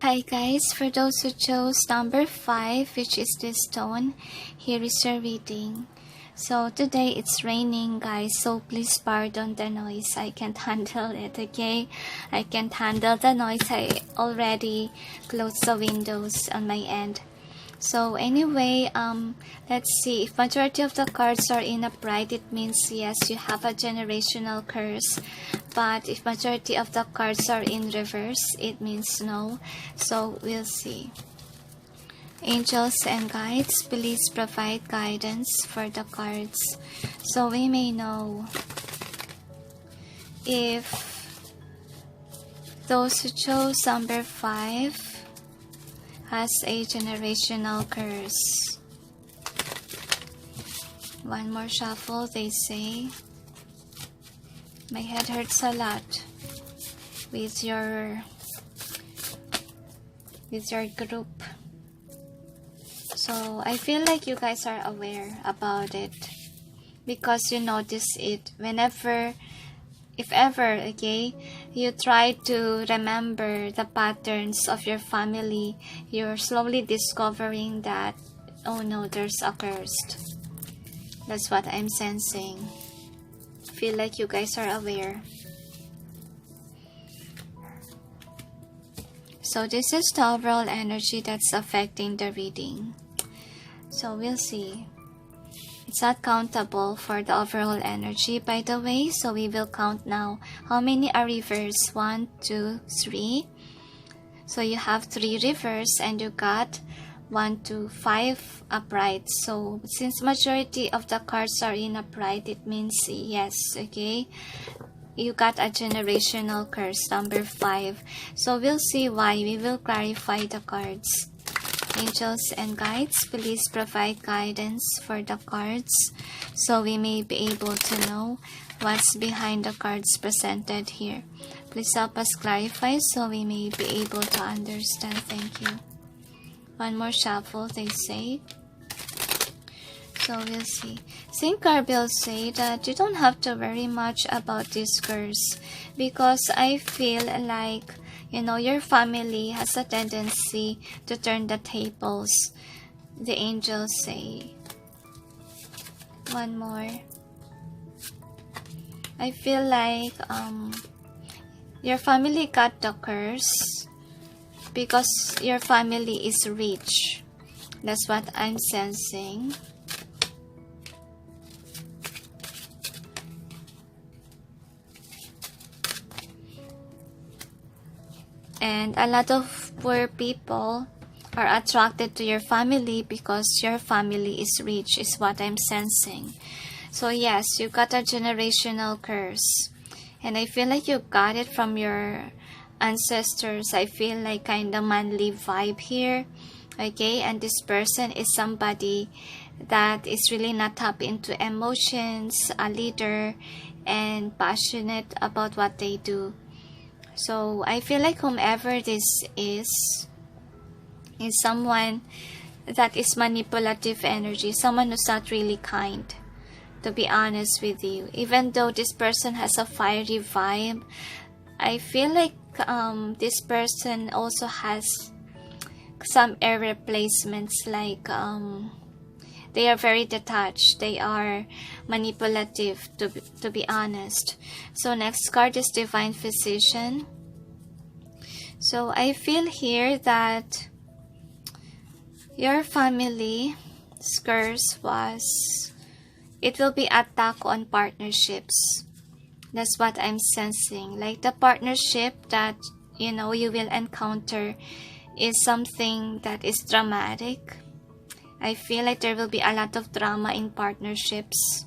Hi guys, for those who chose number 5, which is this stone, here is your reading. So today it's raining, guys, so please pardon the noise. I can't handle it, okay? I can't handle the noise. I already closed the windows on my end. So anyway, let's see. If majority of the cards are in upright, it means yes, you have a generational curse. But if majority of the cards are in reverse, it means no. So we'll see. Angels and guides, please provide guidance for the cards, so we may know if those who chose number 5 has a generational curse. One more shuffle, they say. My head hurts a lot with your group. So I feel like you guys are aware about it, because you notice it whenever, if ever, okay, you try to remember the patterns of your family, you're slowly discovering that, oh no, there's a curse. That's what I'm sensing. Feel like you guys are aware. So this is the overall energy that's affecting the reading. So we'll see. It's not countable for the overall energy, by the way, so we will count now. How many are reverse? 1, 2, 3. So you have 3 reverse and you got 1, 2, 5 upright. So since majority of the cards are in upright, it means yes, okay? You got a generational curse, number 5. So we'll see why. We will clarify the cards. Angels and guides, please provide guidance for the cards, so we may be able to know what's behind the cards presented here. Please help us clarify so we may be able to understand. Thank you. One more shuffle, they say. So we'll see. Saint Gabriel say that you don't have to worry much about this curse, because I feel like, you know, your family has a tendency to turn the tables. The angels say. One more. I feel like your family got the curse because your family is rich. That's what I'm sensing. And a lot of poor people are attracted to your family because your family is rich, is what I'm sensing. So yes, you got a generational curse. And I feel like you got it from your ancestors. I feel like kind of manly vibe here. Okay, and this person is somebody that is really not tapped into emotions, a leader, and passionate about what they do. So I feel like whomever this is someone that is manipulative energy, someone who's not really kind, to be honest with you. Even though this person has a fiery vibe, I feel like this person also has some air replacements, like they are very detached, they are manipulative, to be honest. So next card is Divine Physician. So I feel here that your family's curse was, it will be attack on partnerships. That's what I'm sensing. Like the partnership that you will encounter is something that is dramatic. I feel like there will be a lot of drama in partnerships.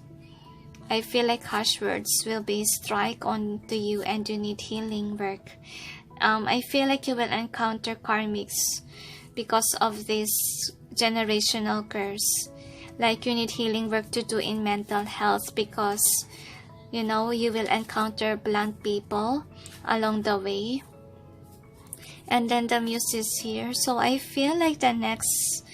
I feel like harsh words will be strike onto you and you need healing work. I feel like you will encounter karmics because of this generational curse. Like you need healing work to do in mental health because you will encounter blunt people along the way. And then the muse is here. So I feel like the next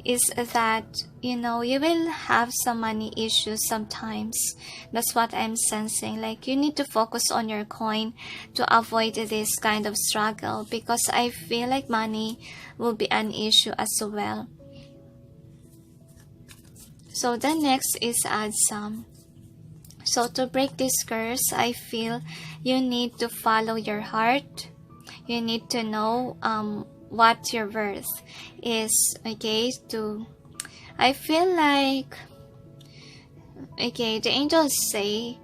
is that you will have some money issues sometimes. That's what I'm sensing. Like you need to focus on your coin to avoid this kind of struggle, because I feel like money will be an issue as well. So the next is add some. So to break this curse, I feel you need to follow your heart. You need to know what your worth is. Okay, I feel like, okay, the angels say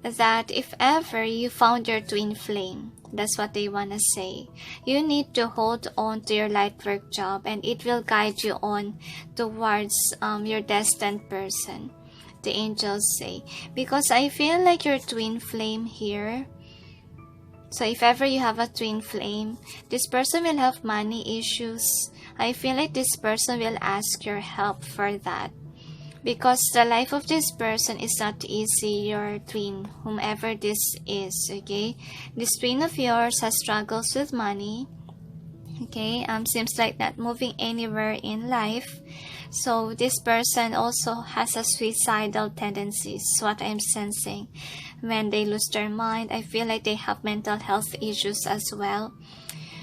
that if ever you found your twin flame, that's what they want to say, you need to hold on to your light work job and it will guide you on towards your destined person, the angels say. Because I feel like your twin flame here, so if ever you have a twin flame, this person will have money issues. I feel like this person will ask your help for that. Because the life of this person is not easy, your twin, whomever this is, okay? This twin of yours has struggles with money, okay? Seems like not moving anywhere in life. So this person also has a suicidal tendencies, what I'm sensing. When they lose their mind, I feel like they have mental health issues as well.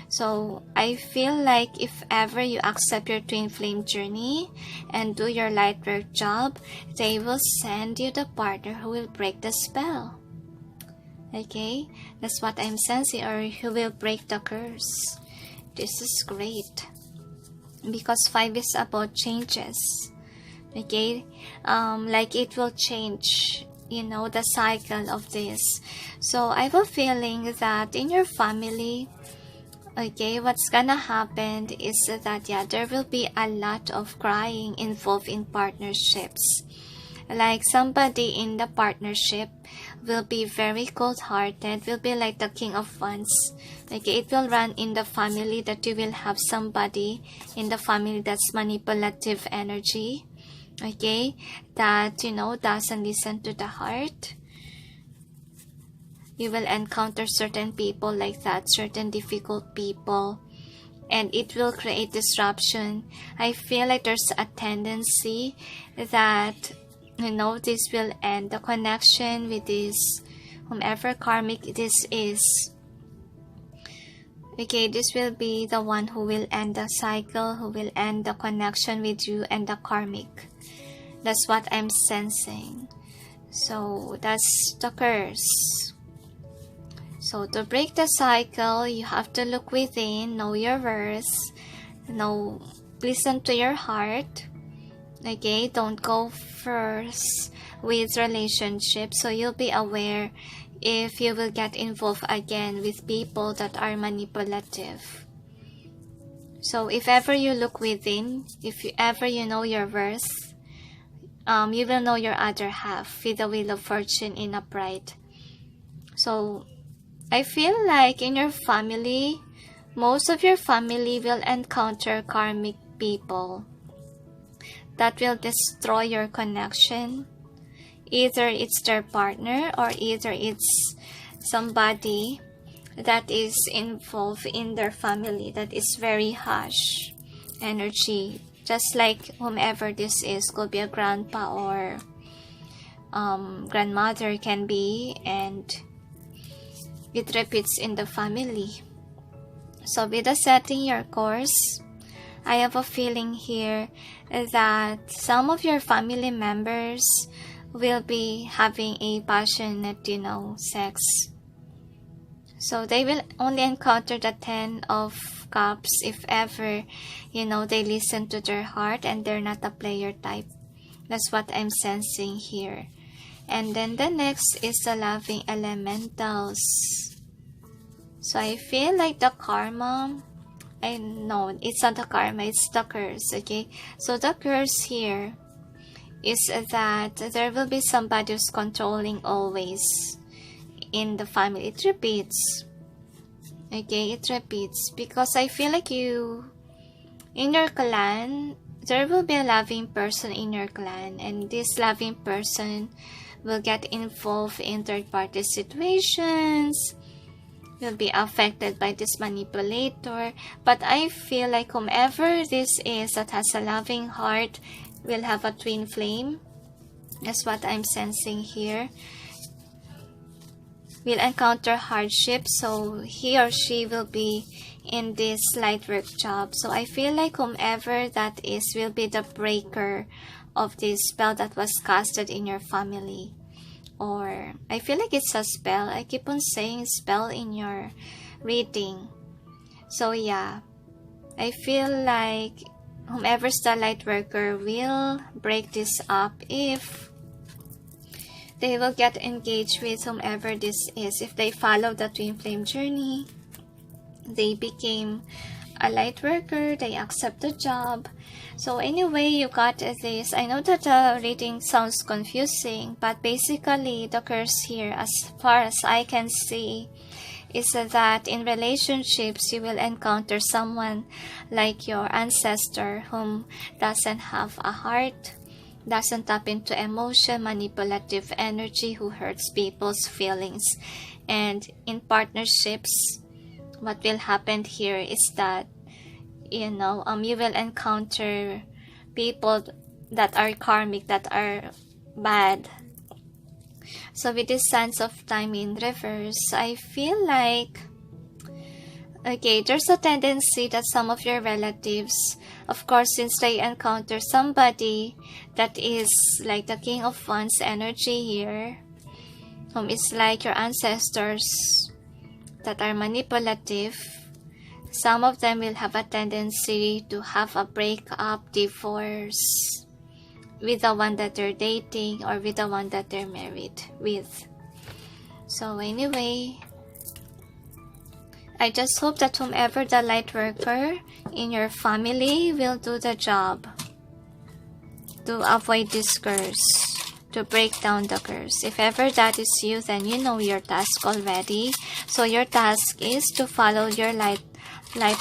So I feel like if ever you accept your twin flame journey and do your light work job, they will send you the partner who will break the spell. Okay, that's what I'm sensing, or who will break the curse. This is great. Because 5 is about changes. Okay, like it will change, the cycle of this. So I have a feeling that in your family, okay, what's gonna happen is that there will be a lot of crying involved in partnerships. Like somebody in the partnership will be very cold-hearted, will be like the king of wands. Okay, it will run in the family that you will have somebody in the family that's manipulative energy. Okay, that doesn't listen to the heart. You will encounter certain people like that, certain difficult people, and it will create disruption. I feel like there's a tendency that this will end the connection with this, whomever karmic this is. Okay, this will be the one who will end the cycle, who will end the connection with you and the karmic. That's what I'm sensing. So that's the curse. So to break the cycle, you have to look within, know your worth, know listen to your heart. Okay, don't go first with relationships, so you'll be aware if you will get involved again with people that are manipulative. So if ever you look within, if ever you know your worth, you will know your other half with the Wheel of Fortune in upright. So I feel like in your family, most of your family will encounter karmic people that will destroy your connection. Either it's their partner or either it's somebody that is involved in their family that is very harsh energy. Just like whomever this is, could be a grandpa or grandmother can be, and it repeats in the family. So with the setting your course, I have a feeling here that some of your family members will be having a passionate, sex. So they will only encounter the 10 of Cups if ever, they listen to their heart and they're not a player type. That's what I'm sensing here. And then the next is the loving elementals. So I feel like the karma, I know it's not the karma, it's the curse, okay? So the curse here is that there will be somebody who's controlling always in the family. It repeats, okay? It repeats because I feel like you, in your clan, there will be a loving person in your clan, and this loving person will get involved in third-party situations, will be affected by this manipulator. But I feel like whomever this is that has a loving heart will have a twin flame. That's what I'm sensing here. Will encounter hardship, so he or she will be in this light work job. So I feel like whomever that is will be the breaker of this spell that was casted in your family. Or I feel like it's a spell. I keep on saying spell in your reading. So yeah, I feel like whomever's the light worker will break this up if they will get engaged with whomever this is. If they follow the twin flame journey, they became a light worker, they accept the job. So anyway, you got this. I know that the reading sounds confusing, but basically the curse here, as far as I can see, is that in relationships you will encounter someone like your ancestor whom doesn't have a heart, doesn't tap into emotion, manipulative energy, who hurts people's feelings. And in partnerships, what will happen here is that you will encounter people that are karmic, that are bad. So with this Sands of Time in reverse, I feel like, okay, there's a tendency that some of your relatives, of course, since they encounter somebody that is like the King of Wands energy here, whom is like your ancestors that are manipulative, some of them will have a tendency to have a breakup, divorce with the one that they're dating or with the one that they're married with. So anyway, I just hope that whomever the light worker in your family will do the job to avoid this curse, to break down the curse. If ever that is you, then you know your task already. So your task is to follow your light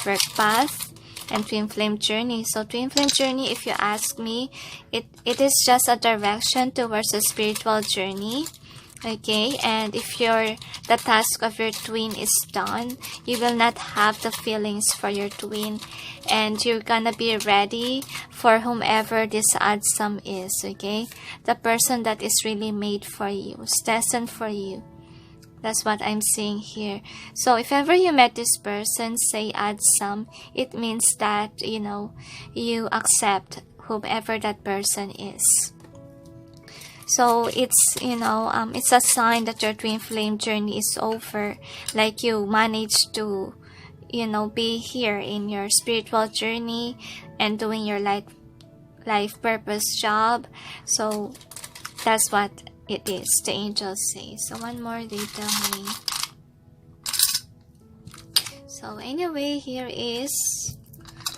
work path and twin flame journey. So twin flame journey, if you ask me, it is just a direction towards a spiritual journey. Okay, and if the task of your twin is done, you will not have the feelings for your twin, and you're gonna be ready for whomever this handsome is. Okay, the person that is really made for you, is destined for you. That's what I'm seeing here. So if ever you met this person, say add some, it means that, you accept whomever that person is. So it's, it's a sign that your twin flame journey is over. Like you managed to, be here in your spiritual journey and doing your life purpose job. So that's what it is, the angels say. So one more they tell me. So anyway, here is,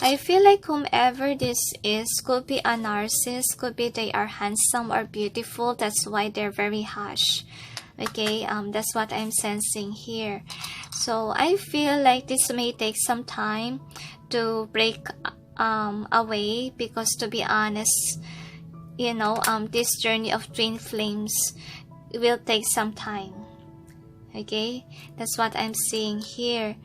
I feel like whomever this is could be a narcissist, could be they are handsome or beautiful, that's why they're very harsh. Okay, that's what I'm sensing here. So I feel like this may take some time to break away, because to be honest, this journey of twin flames will take some time. Okay, that's what I'm seeing here.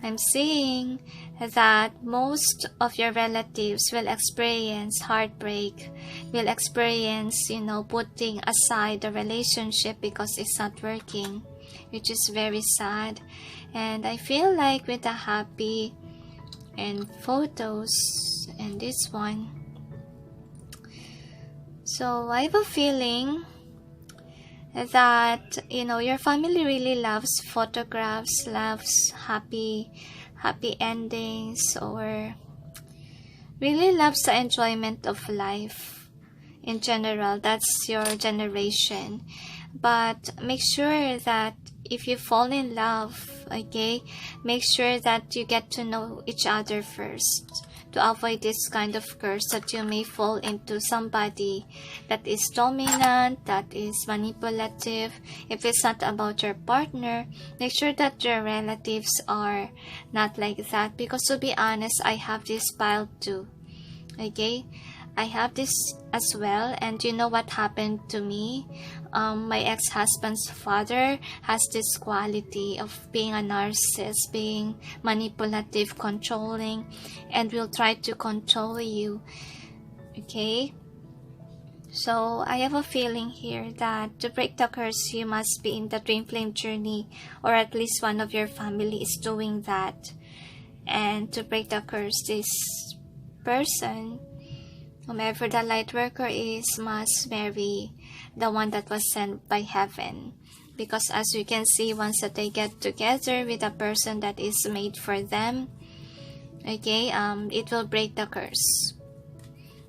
I'm seeing that most of your relatives will experience heartbreak, will experience, putting aside the relationship because it's not working, which is very sad. And I feel like with the happy and photos and this one, so I have a feeling that your family really loves photographs, loves happy endings, or really loves the enjoyment of life in general. That's your generation. But make sure that if you fall in love, okay, make sure that you get to know each other first, to avoid this kind of curse that you may fall into somebody that is dominant, that is manipulative. If it's not about your partner, make sure that your relatives are not like that, because to be honest, I have this pile too. Okay, I have this as well, and you know what happened to me? My ex-husband's father has this quality of being a narcissist, being manipulative, controlling, and will try to control you. Okay? So I have a feeling here that to break the curse, you must be in the twin flame journey, or at least one of your family is doing that. And to break the curse, this person, whomever the light worker is, must marry the one that was sent by heaven. Because as you can see, once that they get together with a person that is made for them, okay, it will break the curse.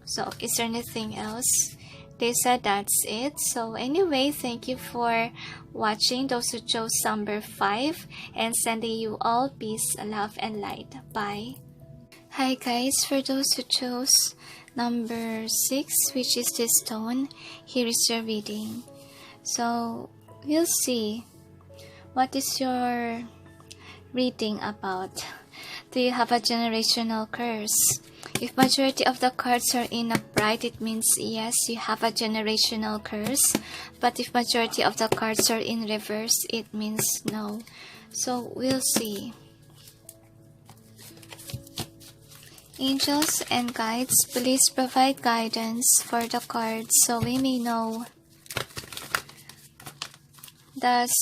So is there anything else? They said that's it. So anyway, thank you for watching, those who chose number 5, and sending you all peace, love, and light. Bye. Hi guys, for those who chose number 6, which is this stone, here is your reading. So we'll see, what is your reading about? Do you have a generational curse? If majority of the cards are in upright, it means yes, you have a generational curse. But if majority of the cards are in reverse, it means no. So we'll see. Angels and guides, please provide guidance for the cards so we may know. Does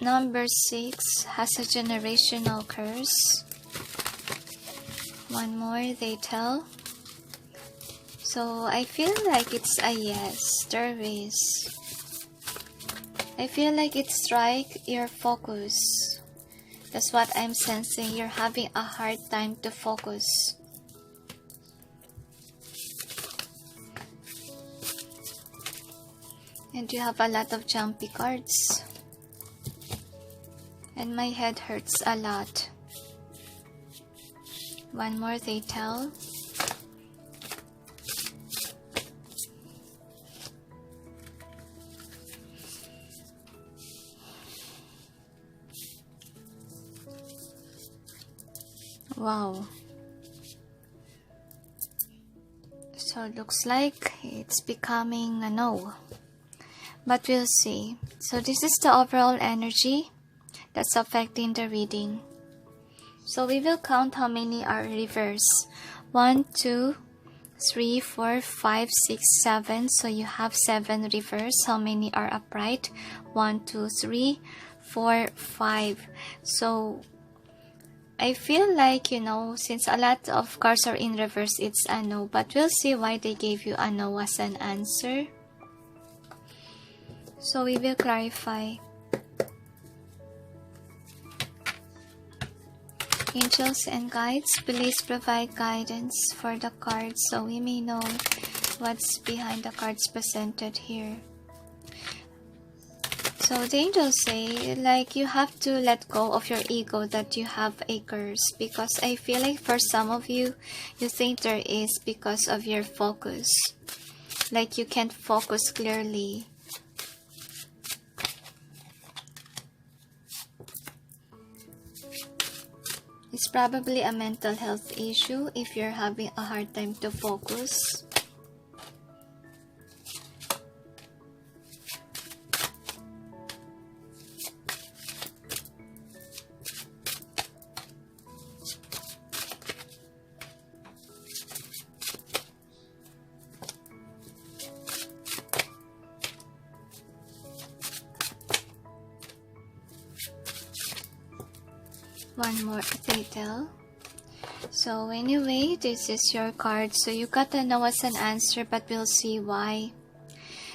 number 6 has a generational curse? One more, they tell. So I feel like it's a yes, there is. I feel like it strikes your focus. That's what I'm sensing. You're having a hard time to focus. And you have a lot of jumpy cards. And my head hurts a lot. One more, they tell. Wow. So it looks like it's becoming a no. But we'll see. So this is the overall energy that's affecting the reading. So we will count how many are reverse. 1, 2, 3, 4, 5, 6, 7. So you have 7 reverse. How many are upright? 1, 2, 3, 4, 5. So I feel like, since a lot of cards are in reverse, it's a no. But we'll see why they gave you a no as an answer. So we will clarify. Angels and guides, please provide guidance for the cards so we may know what's behind the cards presented here. So the angels say, like, you have to let go of your ego that you have a curse, because I feel like for some of you, you think there is because of your focus. Like you can't focus clearly. It's probably a mental health issue if you're having a hard time to focus. One more detail. So anyway, this is your card. So you got to know what's an answer, but we'll see why.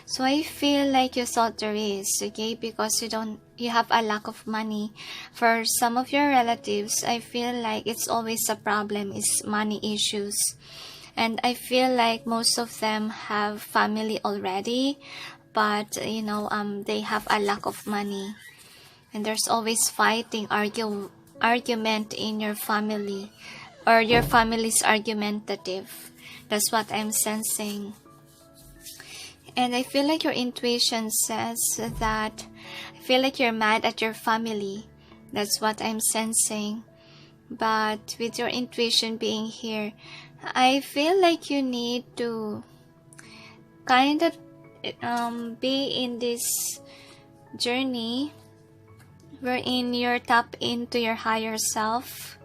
So I feel like you thought there is, okay, because you have a lack of money. For some of your relatives, I feel like it's always a problem, is money issues. And I feel like most of them have family already, but they have a lack of money. And there's always fighting, argument in your family, or your family's argumentative. That's what I'm sensing. And I feel like your intuition says that I feel like you're mad at your family. That's what I'm sensing. But with your intuition being here, I feel like you need to kind of be in this journey wherein you're tap into your higher self,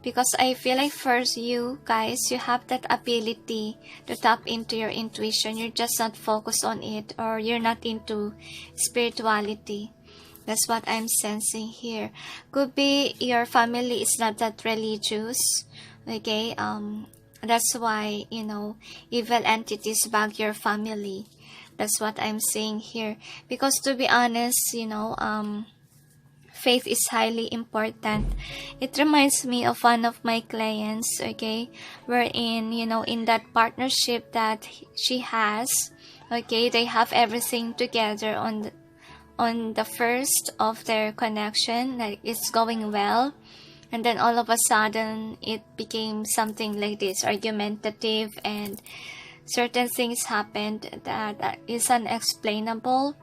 because I feel like first you guys, you have that ability to tap into your intuition. You're just not focused on it, or you're not into spirituality. That's what I'm sensing here. Could be your family is not that religious, okay? That's why evil entities bug your family. That's what I'm saying here, because to be honest, faith is highly important. It reminds me of one of my clients, okay, wherein, in that partnership that she has, okay, they have everything together on the first of their connection, like it's going well, and then all of a sudden it became something like this, argumentative, and certain things happened that is unexplainable.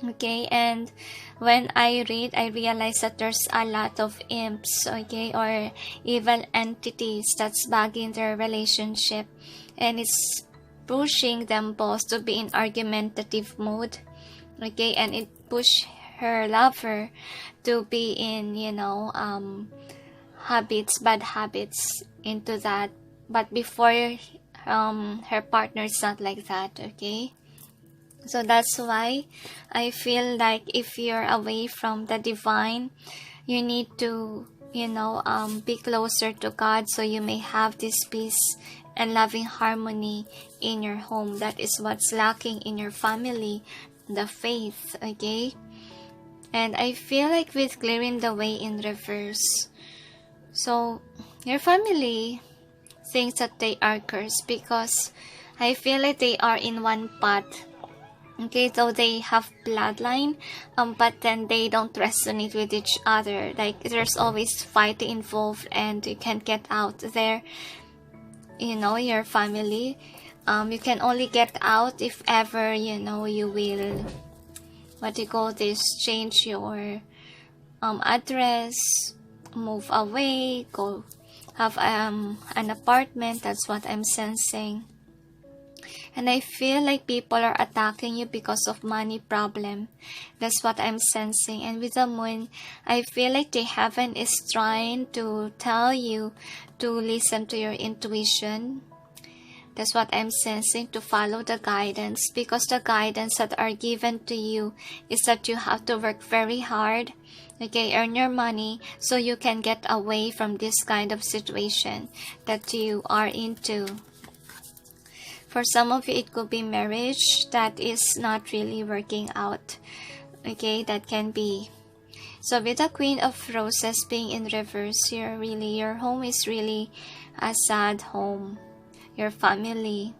Okay, and when I read, I realize that there's a lot of imps, okay, or evil entities that's bugging their relationship, and it's pushing them both to be in argumentative mode, okay, and it push her lover to be in, bad habits into that, but before her partner is not like that, okay. So that's why I feel like if you're away from the divine, you need to, be closer to God, so you may have this peace and loving harmony in your home. That is what's lacking in your family, the faith, okay? And I feel like with clearing the way in reverse, so your family thinks that they are cursed, because I feel like they are in one pot. Okay, so they have bloodline, but then they don't resonate with each other. Like there's always fighting involved, and you can't get out there. Your family. You can only get out if ever you will. What do you call this? Change your address, move away, go have an apartment. That's what I'm sensing. And I feel like people are attacking you because of money problem. That's what I'm sensing. And with the moon, I feel like the heaven is trying to tell you to listen to your intuition. That's what I'm sensing, to follow the guidance. Because the guidance that are given to you is that you have to work very hard. Okay, earn your money so you can get away from this kind of situation that you are into. For some of you, it could be marriage that is not really working out. Okay, that can be. So with the Queen of Roses being in reverse here, really, your home is really a sad home. Your family.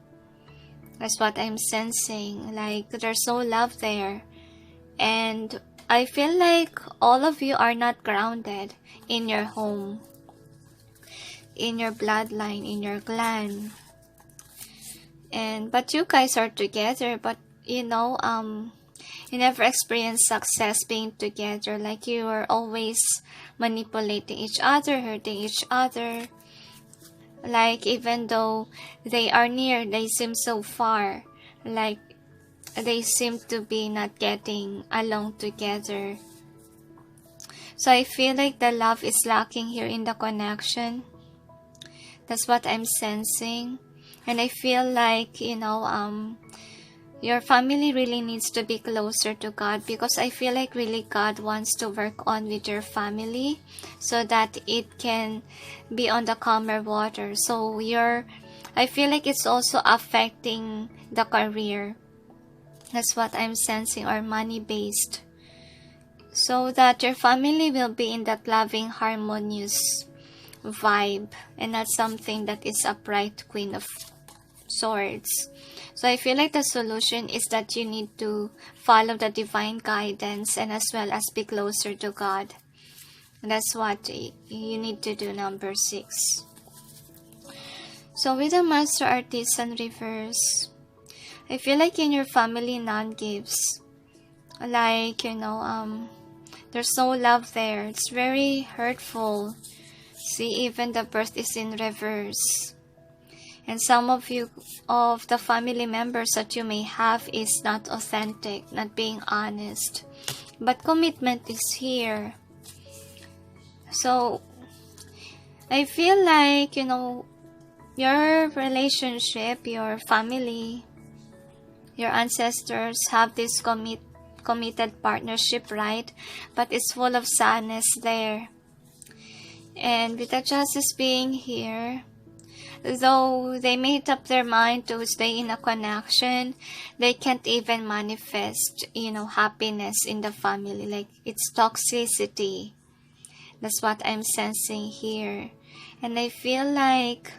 That's what I'm sensing. Like, there's no love there. And I feel like all of you are not grounded in your home, in your bloodline, in your clan. But you guys are together, but you never experience success being together. Like, you are always manipulating each other, hurting each other. Like, even though they are near, they seem so far. Like, they seem to be not getting along together. So I feel like the love is lacking here in the connection. That's what I'm sensing. And I feel like, your family really needs to be closer to God, because I feel like really God wants to work on with your family so that it can be on the calmer water. So I feel like it's also affecting the career. That's what I'm sensing, or money based. So that your family will be in that loving, harmonious vibe, and not something that is upright Queen of Swords. So I feel like the solution is that you need to follow the divine guidance, and as well as be closer to God. And that's what you need to do, number 6. So with the Master Artisan reverse, I feel like in your family none gives. Like, there's no love there. It's very hurtful. See, even the birth is in reverse. And some of the family members that you may have is not authentic, not being honest. But commitment is here. So, I feel like, your relationship, your family, your ancestors have this committed partnership, right? But it's full of sadness there. And with the Justice being here, though they made up their mind to stay in a connection, they can't even manifest, happiness in the family. Like, it's toxicity. That's what I'm sensing here. And I feel like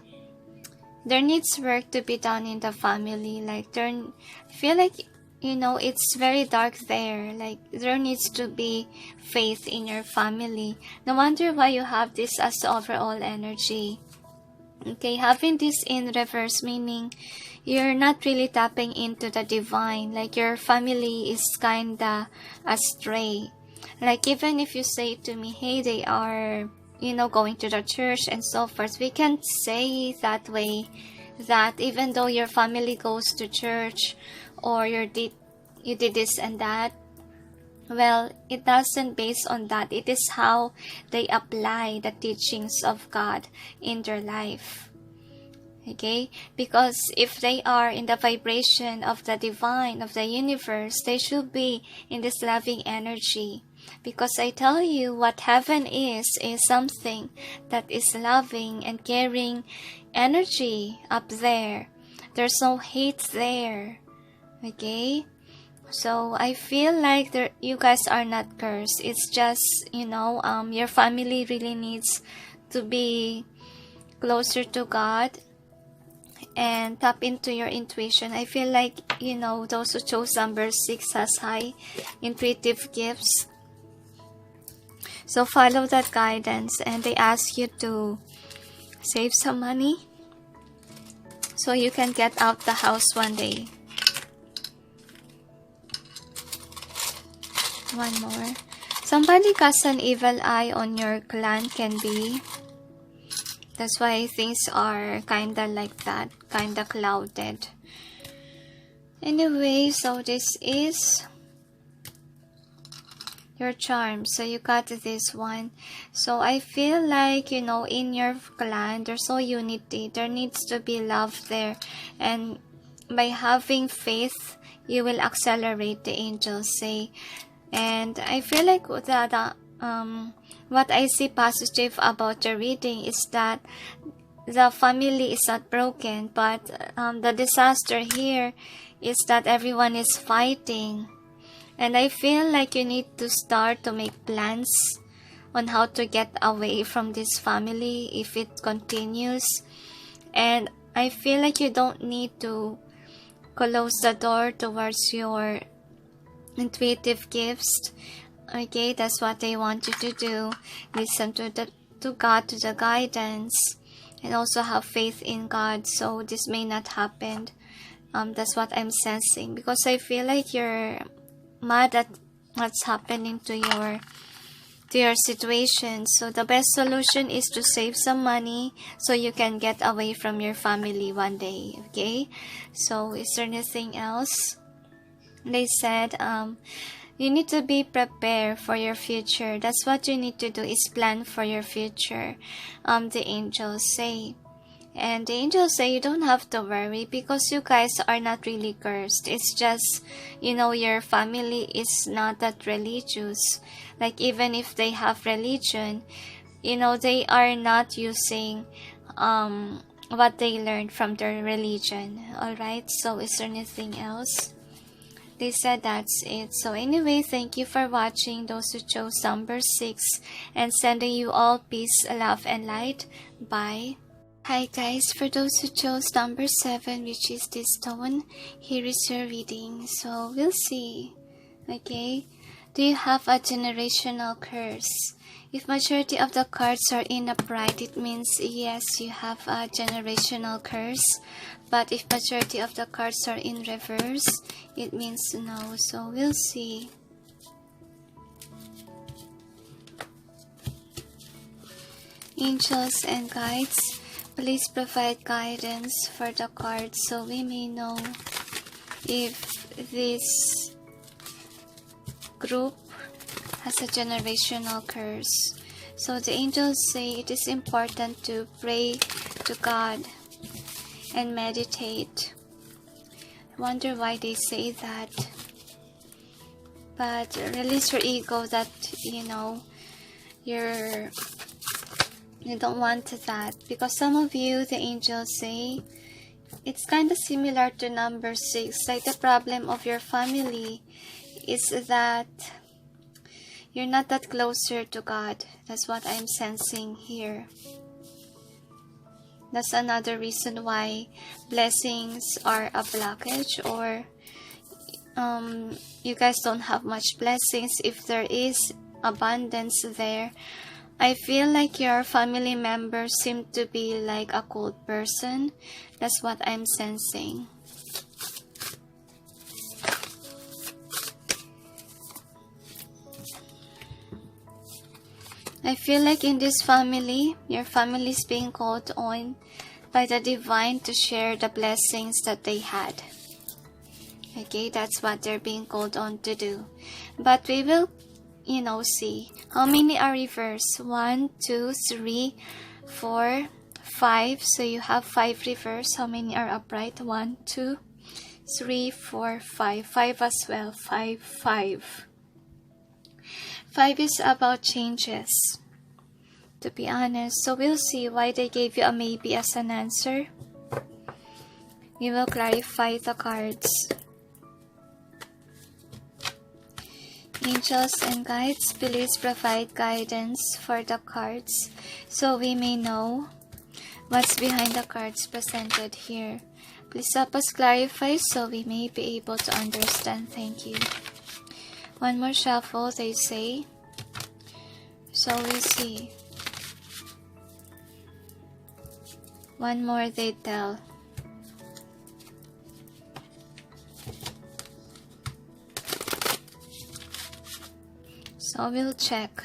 there needs work to be done in the family. Like, I feel like, it's very dark there. Like, there needs to be faith in your family. No wonder why you have this as the overall energy. Okay, having this in reverse, meaning you're not really tapping into the divine. Like, your family is kinda astray. Like, even if you say to me, hey, they are, going to the church and so forth, we can't say that way, that even though your family goes to church, or you did this and that, well, it doesn't base on that. It is how they apply the teachings of God in their life. Okay? Because if they are in the vibration of the divine, of the universe, they should be in this loving energy. Because I tell you, what heaven is something that is loving and caring energy up there. There's no hate there. Okay? So I feel like you guys are not cursed. It's just, your family really needs to be closer to God and tap into your intuition. I feel like, those who chose number 6 has high intuitive gifts. So follow that guidance, and they ask you to save some money so you can get out the house one day. One more. Somebody casts an evil eye on your clan, can be. That's why things are kinda like that, kinda clouded. Anyway, so this is your charm. So you got this one. So I feel like, in your clan, there's no unity. There needs to be love there. And by having faith, you will accelerate, the angels say. And I feel like what I see positive about the reading is that the family is not broken, but the disaster here is that everyone is fighting. And I feel like you need to start to make plans on how to get away from this family if it continues. And I feel like you don't need to close the door towards your intuitive gifts. Okay, that's what they want you to do. Listen to God, to the guidance, and also have faith in God. So this may not happen. That's what I'm sensing, because I feel like you're mad at what's happening to your situation. So the best solution is to save some money so you can get away from your family one day. Okay, so is there anything else? They said you need to be prepared for your future. That's what you need to do, is plan for your future. The angels say. And the angels say you don't have to worry, because you guys are not really cursed. It's just, your family is not that religious. Like, even if they have religion, they are not using what they learned from their religion. Alright, so is there anything else? They said that's it. So anyway, thank you for watching, those who chose number 6, and sending you all peace, love, and light. Bye. Hi guys, for those who chose number 7, which is this stone, here is your reading. So we'll see. Okay, do you have a generational curse? If majority of the cards are in upright, it means yes, you have a generational curse. But if majority of the cards are in reverse, it means no. So we'll see. Angels and guides, please provide guidance for the cards so we may know if this group has a generational curse. So the angels say it is important to pray to God and meditate. I wonder why they say that. But release your ego that, you don't want that, because some of you, the angels say, it's kind of similar to number 6. Like, the problem of your family is that you're not that closer to God. That's what I'm sensing here. That's another reason why blessings are a blockage, or you guys don't have much blessings. If there is abundance there, I feel like your family members seem to be like a cold person. That's what I'm sensing. I feel like in this family, your family is being called on by the divine to share the blessings that they had. Okay, that's what they're being called on to do. But we will, see how many are reversed. 1, 2, 3, 4, 5. So you have 5 reversed. How many are upright? 1, 2, 3, 4, 5. 5 as well. 5, 5. 5 is about changes, to be honest. So we'll see why they gave you a maybe as an answer. We will clarify the cards. Angels and guides, please provide guidance for the cards so we may know what's behind the cards presented here. Please help us clarify so we may be able to understand. Thank you. One more shuffle, they say. So we'll see. One more, they tell. So we'll check.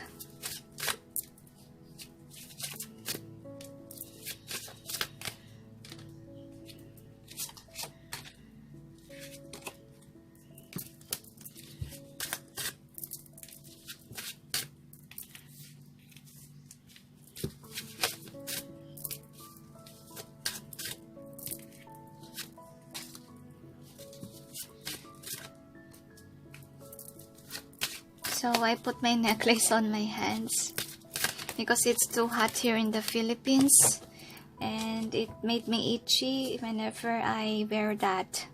So I put my necklace on my hands because it's too hot here in the Philippines and it made me itchy whenever I wear that.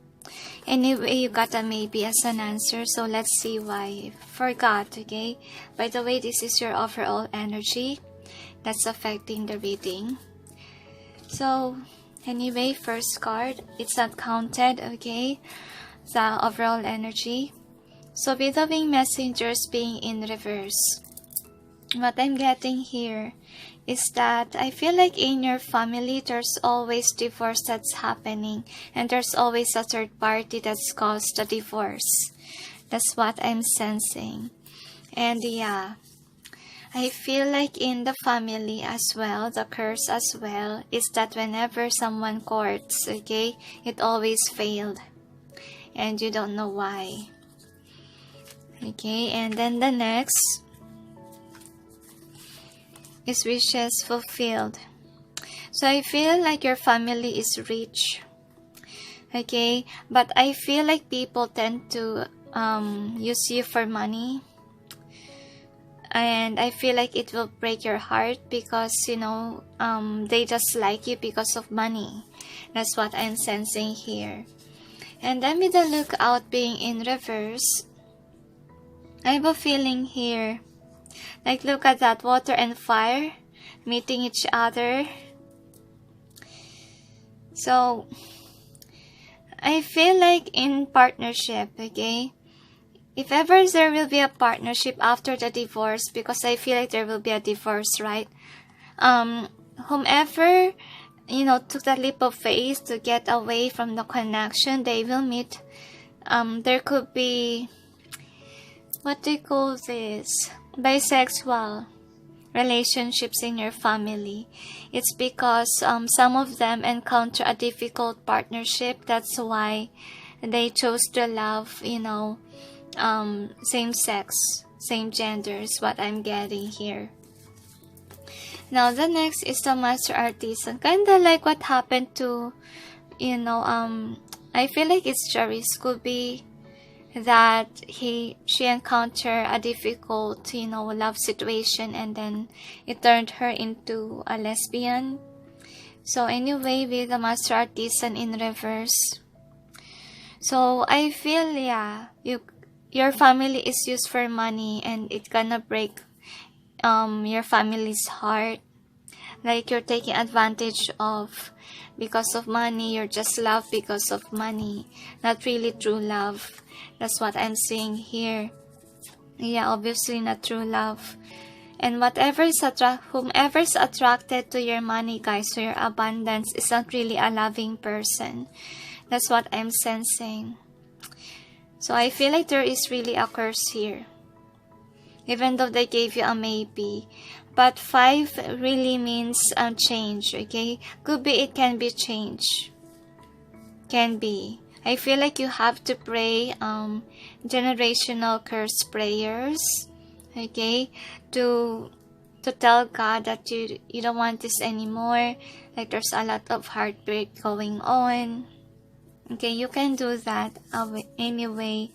Anyway, you got a maybe as an answer, so let's see why. Forgot, okay? By the way, this is your overall energy that's affecting the reading. So, anyway, first card, it's not counted, okay? The overall energy. So, with the winged messengers being in reverse, what I'm getting here is that I feel like in your family there's always divorce that's happening, and there's always a third party that's caused the divorce. That's what I'm sensing. And yeah, I feel like in the family as well, the curse as well is that whenever someone courts, okay, it always failed, and you don't know why. Okay, and then the next is wishes fulfilled. So I feel like your family is rich, okay, but I feel like people tend to use you for money, and I feel like it will break your heart because they just like you because of money. That's what I'm sensing here. And then with the lookout being in reverse, I have a feeling here, like look at that, water and fire meeting each other. So I feel like in partnership, okay, if ever there will be a partnership after the divorce, because I feel like there will be a divorce, right? Whomever took that leap of faith to get away from the connection, they will meet. There could be, what do you call this, bisexual relationships in your family. It's because some of them encounter a difficult partnership. That's why they chose to love, same sex, same gender is what I'm getting here. Now the next is the Master Artisan. Kinda like what happened to, I feel like it's Charis. Could be that she encountered a difficult, love situation, and then it turned her into a lesbian. So anyway, with the Master Artisan in reverse, so I feel, yeah, your family is used for money, and it's gonna break your family's heart. Like you're taking advantage of because of money. You're just loved because of money, not really true love. That's what I'm seeing here. Yeah, obviously not true love. And whomever is attracted to your money, guys, to your abundance, is not really a loving person. That's what I'm sensing. So I feel like there is really a curse here, even though they gave you a maybe. But 5 really means change, okay? Could be it can be change. Can be. I feel like you have to pray generational curse prayers, okay? To tell God that you don't want this anymore. Like there's a lot of heartbreak going on. Okay, you can do that anyway.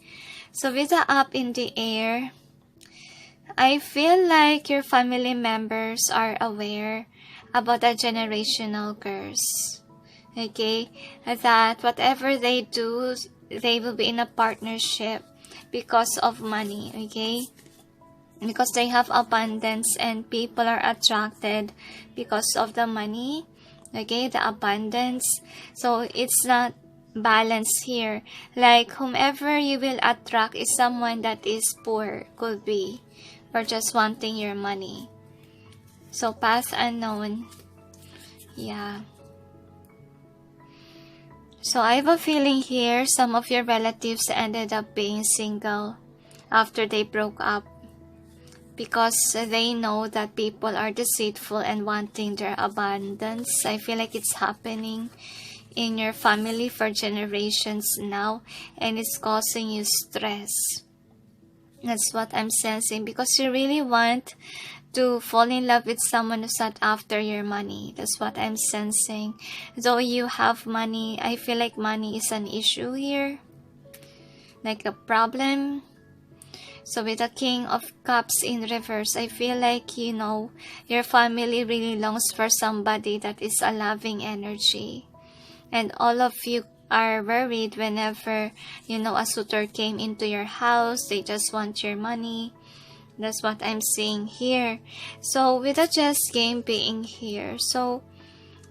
So with the up in the air, I feel like your family members are aware about the generational curse. Okay, that whatever they do, they will be in a partnership because of money, okay? Because they have abundance and people are attracted because of the money, okay? The abundance. So it's not balanced here. Like whomever you will attract is someone that is poor, could be, or just wanting your money. So path unknown. Yeah. So I have a feeling here some of your relatives ended up being single after they broke up, because they know that people are deceitful and wanting their abundance. I feel like it's happening in your family for generations now, and it's causing you stress. That's what I'm sensing, because you really want to fall in love with someone who's not after your money. That's what I'm sensing. Though you have money, I feel like money is an issue here, like a problem. So with the King of Cups in reverse, I feel like, your family really longs for somebody that is a loving energy. And all of you are worried whenever, a suitor came into your house. They just want your money. That's what I'm seeing here. So with the chess game being here, so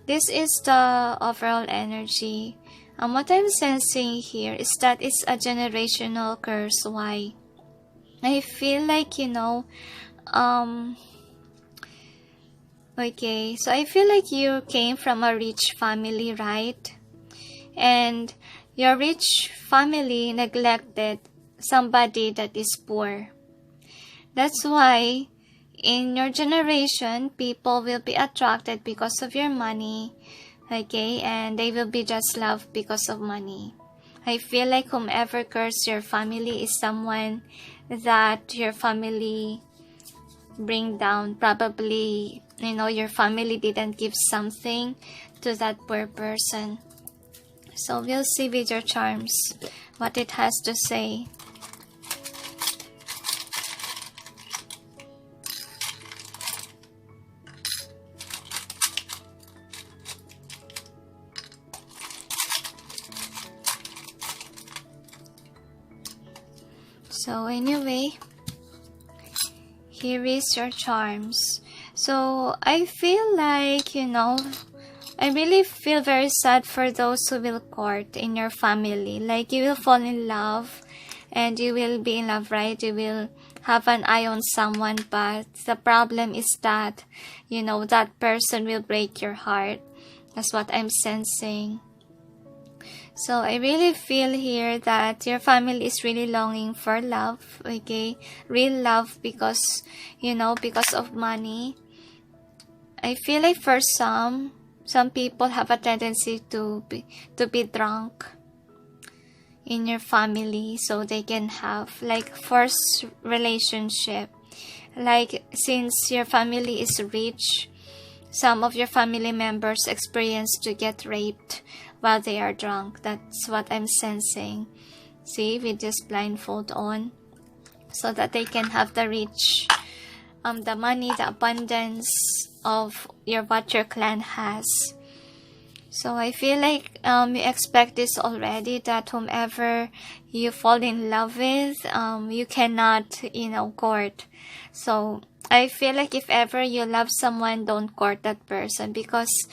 this is the overall energy. What I'm sensing here is that it's a generational curse. Why? I feel like, okay, so I feel like you came from a rich family, right? And your rich family neglected somebody that is poor. That's why in your generation, people will be attracted because of your money, okay? And they will be just loved because of money. I feel like whomever cursed your family is someone that your family bring down. Probably, your family didn't give something to that poor person. So we'll see with your charms what it has to say. So anyway, here is your charms. So I feel like, I really feel very sad for those who will court in your family. Like you will fall in love and you will be in love, right? You will have an eye on someone, but the problem is that, that person will break your heart. That's what I'm sensing. So I really feel here that your family is really longing for love, okay? Real love because, because of money. I feel like for some people have a tendency to be drunk in your family so they can have like forced relationship. Like since your family is rich, some of your family members experience to get raped while they are drunk. That's what I'm sensing. See, with this blindfold on, so that they can have the rich, the money, the abundance of what your clan has. So I feel like you expect this already, that whomever you fall in love with, you cannot, court. So I feel like if ever you love someone, don't court that person, because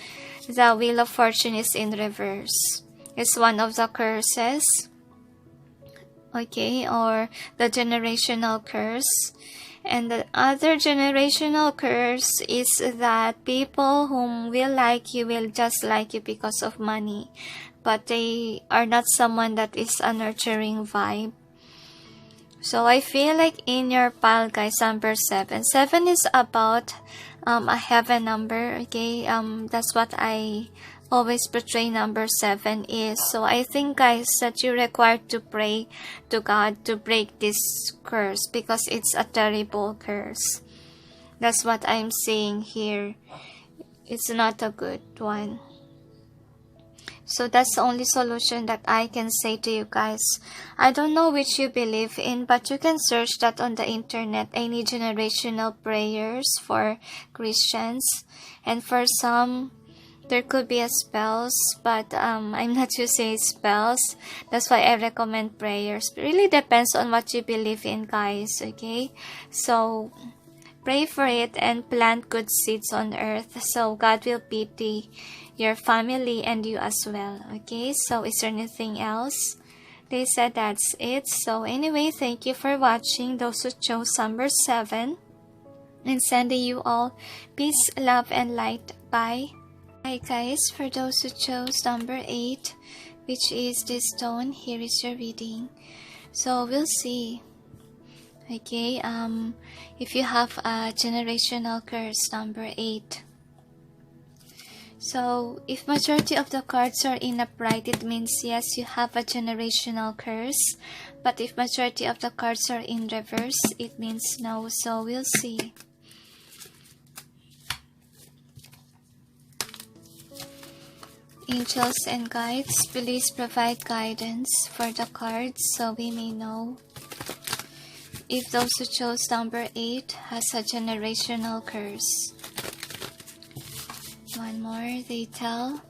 the Wheel of Fortune is in reverse. It's one of the curses, okay, or the generational curse. And the other generational curse is that people whom will like you will just like you because of money, but they are not someone that is a nurturing vibe. So I feel like in your pile, guys, number 7. 7 is about a heaven number, okay? That's what I always portray number 7 is. So I think, guys, that you require to pray to God to break this curse, because it's a terrible curse. That's what I'm saying here. It's not a good one. So that's the only solution that I can say to you guys. I don't know which you believe in, but you can search that on the internet. Any generational prayers for Christians. And for some, there could be a spells, but I'm not using spells. That's why I recommend prayers. It really depends on what you believe in, guys, okay? So pray for it and plant good seeds on earth, so God will pity your family and you as well, okay? So is there anything else? They said that's it. So anyway, thank you for watching, those who chose number 7, and sending you all peace, love, and light. Bye. Hi guys, for those who chose number 8, which is this stone, here is your reading. So we'll see, okay, if you have a generational curse, number 8. So if majority of the cards are in upright, it means yes, you have a generational curse. But if majority of the cards are in reverse, it means no. So we'll see. Angels and guides, please provide guidance for the cards so we may know if those who chose number 8 has a generational curse. One more, they tell.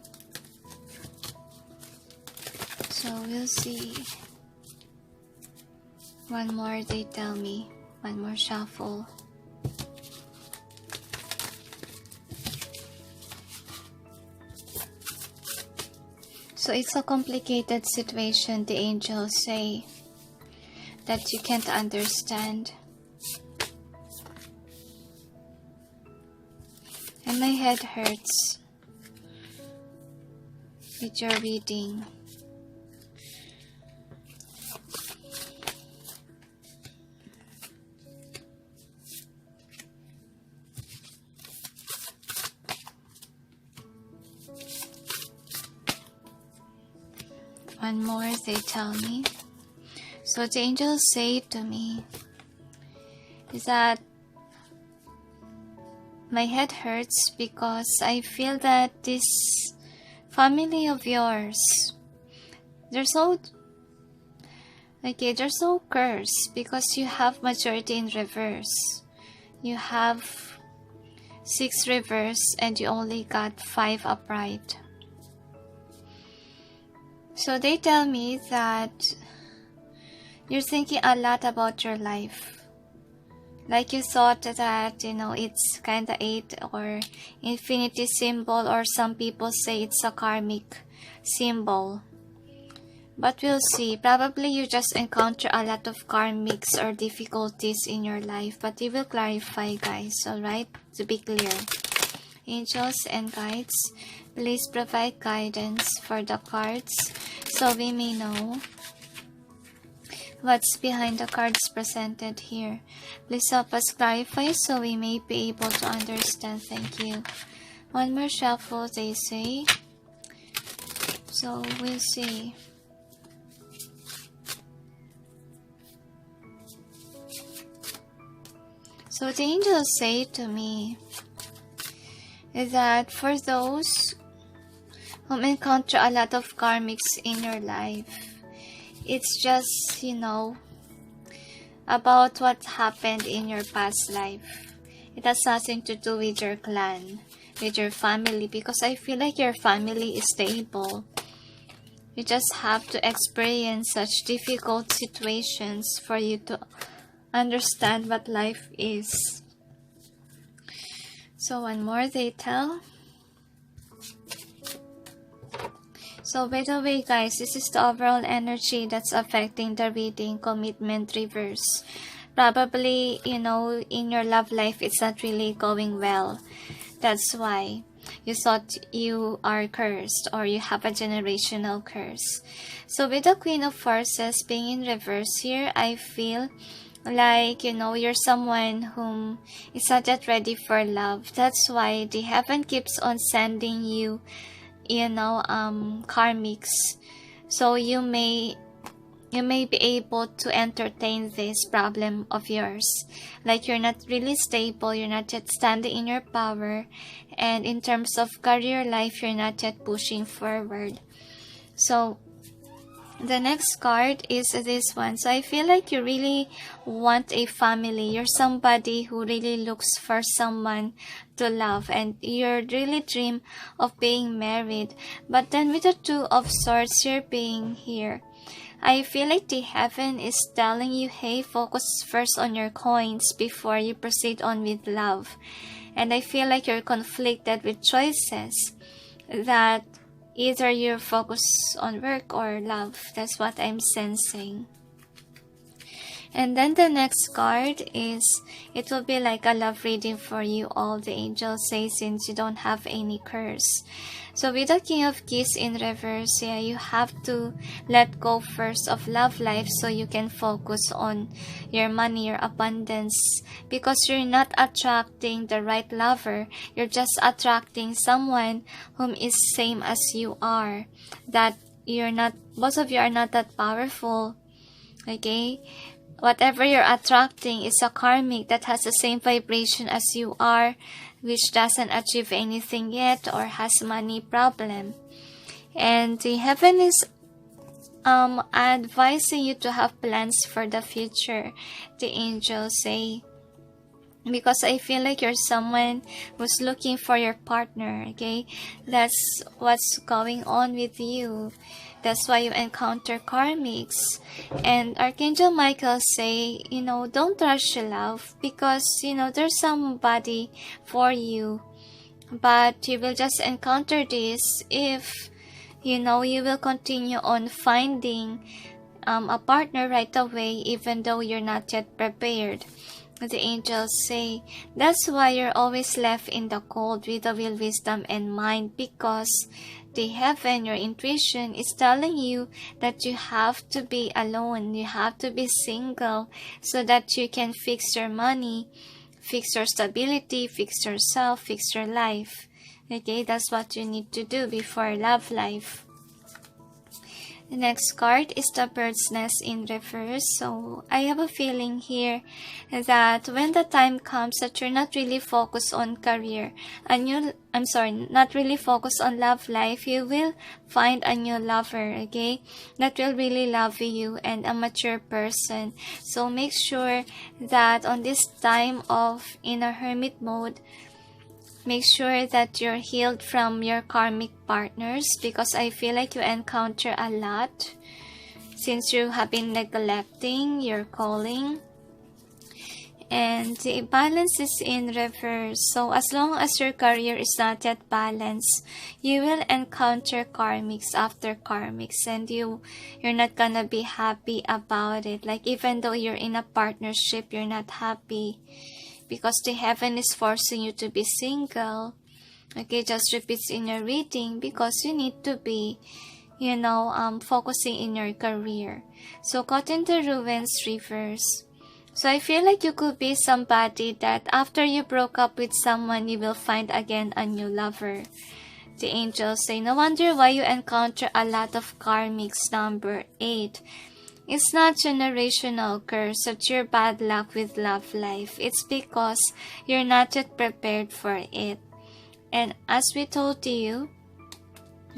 So we'll see. One more, they tell me. One more shuffle. So it's a complicated situation, the angels say, that you can't understand. And my head hurts with your reading. One more, they tell me. So the angels say to me is that my head hurts because I feel that this family of yours, they're so cursed because you have majority in reverse. You have 6 reverse and you only got 5 upright. So they tell me that you're thinking a lot about your life. Like you thought that, it's kinda 8 or infinity symbol, or some people say it's a karmic symbol. But we'll see. Probably you just encounter a lot of karmics or difficulties in your life. But we will clarify, guys, alright? To be clear. Angels and guides, please provide guidance for the cards so we may know what's behind the cards presented here. Please help us clarify so we may be able to understand. Thank you. One more shuffle, they say. So we'll see. So the angels say to me is that for those who encounter a lot of karmics in your life, it's just, about what happened in your past life. It has nothing to do with your clan, with your family, because I feel like your family is stable. You just have to experience such difficult situations for you to understand what life is. So one more, they tell. So by the way, guys, this is the overall energy that's affecting the reading. Commitment reverse. Probably, in your love life, it's not really going well. That's why you thought you are cursed or you have a generational curse. So with the Queen of Forces being in reverse here, I feel like, you're someone whom is not yet ready for love. That's why the heaven keeps on sending you, karmics. So you may be able to entertain this problem of yours. Like you're not really stable, you're not yet standing in your power, and in terms of career life, you're not yet pushing forward. So the next card is this one. So I feel like you really want a family. You're somebody who really looks for someone to love, and you really dream of being married. But then with the 2 of Swords, you're being here. I feel like the heaven is telling you, hey, focus first on your coins before you proceed on with love. And I feel like you're conflicted with choices, that either you focus on work or love. That's what I'm sensing. And then the next card is, it will be like a love reading for you all, the angels say, since you don't have any curse. So with the King of Keys in reverse, you have to let go first of love life so you can focus on your money, your abundance. Because you're not attracting the right lover. You're just attracting someone whom is same as you are. That most of you are not that powerful. Okay? Whatever you're attracting is a karmic that has the same vibration as you are, which doesn't achieve anything yet or has money problem. And the heaven is advising you to have plans for the future, the angels say. Because I feel like you're someone who's looking for your partner, okay? That's what's going on with you. That's why you encounter karmics. And Archangel Michael say, don't rush love, because, there's somebody for you. But you will just encounter this if, you will continue on finding a partner right away, even though you're not yet prepared. The angels say, that's why you're always left in the cold with the will, wisdom, and mind, because the heaven, your intuition, is telling you that you have to be alone, you have to be single, so that you can fix your money, fix your stability, fix yourself, fix your life. Okay, that's what you need to do before love life. The next card is the bird's nest in reverse. So I have a feeling here that when the time comes that you're not really focused on career, not really focused on love life, you will find a new lover, okay, that will really love you, and a mature person. So make sure that on this time of in a hermit mode, make sure that you're healed from your karmic partners, because I feel like you encounter a lot since you have been neglecting your calling. And the balance is in reverse. So as long as your career is not yet balanced, you will encounter karmics after karmics, and you're not gonna be happy about it. Like even though you're in a partnership, you're not happy, because the heaven is forcing you to be single. Okay, just repeats in your reading, because you need to be, focusing in your career. So caught in the ruins reverse. So I feel like you could be somebody that after you broke up with someone, you will find again a new lover. The angels say, no wonder why you encounter a lot of karmics. Number 8. It's not generational curse or your bad luck with love life. It's because you're not yet prepared for it. And as we told you,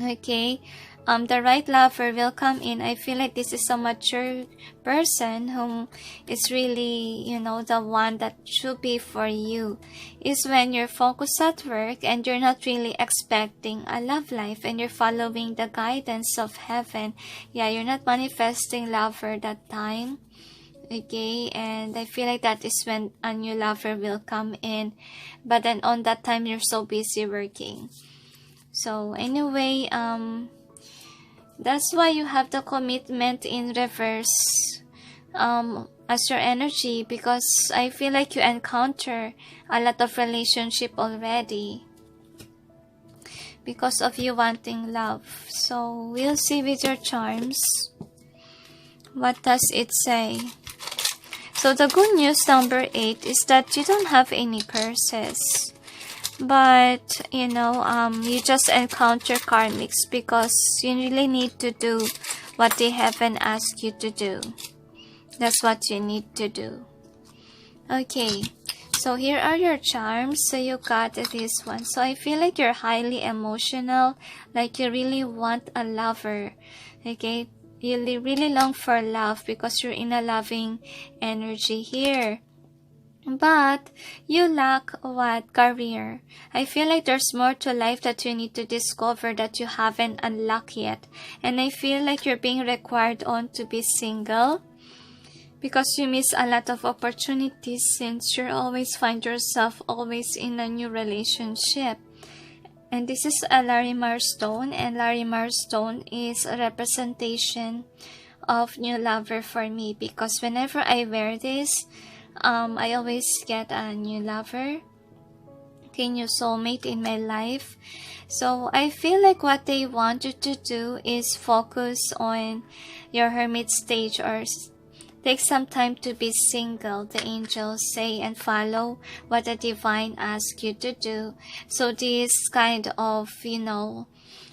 okay, the right lover will come in. I feel like this is a mature person whom is really, the one that should be for you. Is when you're focused at work and you're not really expecting a love life, and you're following the guidance of heaven. Yeah, you're not manifesting love for that time. Okay, and I feel like that is when a new lover will come in. But then on that time, you're so busy working. So anyway, that's why you have the commitment in reverse as your energy, because I feel like you encounter a lot of relationship already because of you wanting love. So we'll see with your charms. What does it say? So the good news, number 8, is that you don't have any curses. But, you just encounter karmics because you really need to do what they haven't asked you to do. That's what you need to do. Okay, so here are your charms. So you got this one. So I feel like you're highly emotional, like you really want a lover. Okay, you really long for love because you're in a loving energy here. But you lack what? Career. I feel like there's more to life that you need to discover that you haven't unlocked yet. And I feel like you're being required on to be single because you miss a lot of opportunities since you always find yourself always in a new relationship. And this is a Larimar stone, and Larimar stone is a representation of new lover for me, because whenever I wear this, I always get a new lover, a new soulmate in my life. So I feel like what they want you to do is focus on your hermit stage, or take some time to be single, the angels say, and follow what the divine asks you to do. So this kind of,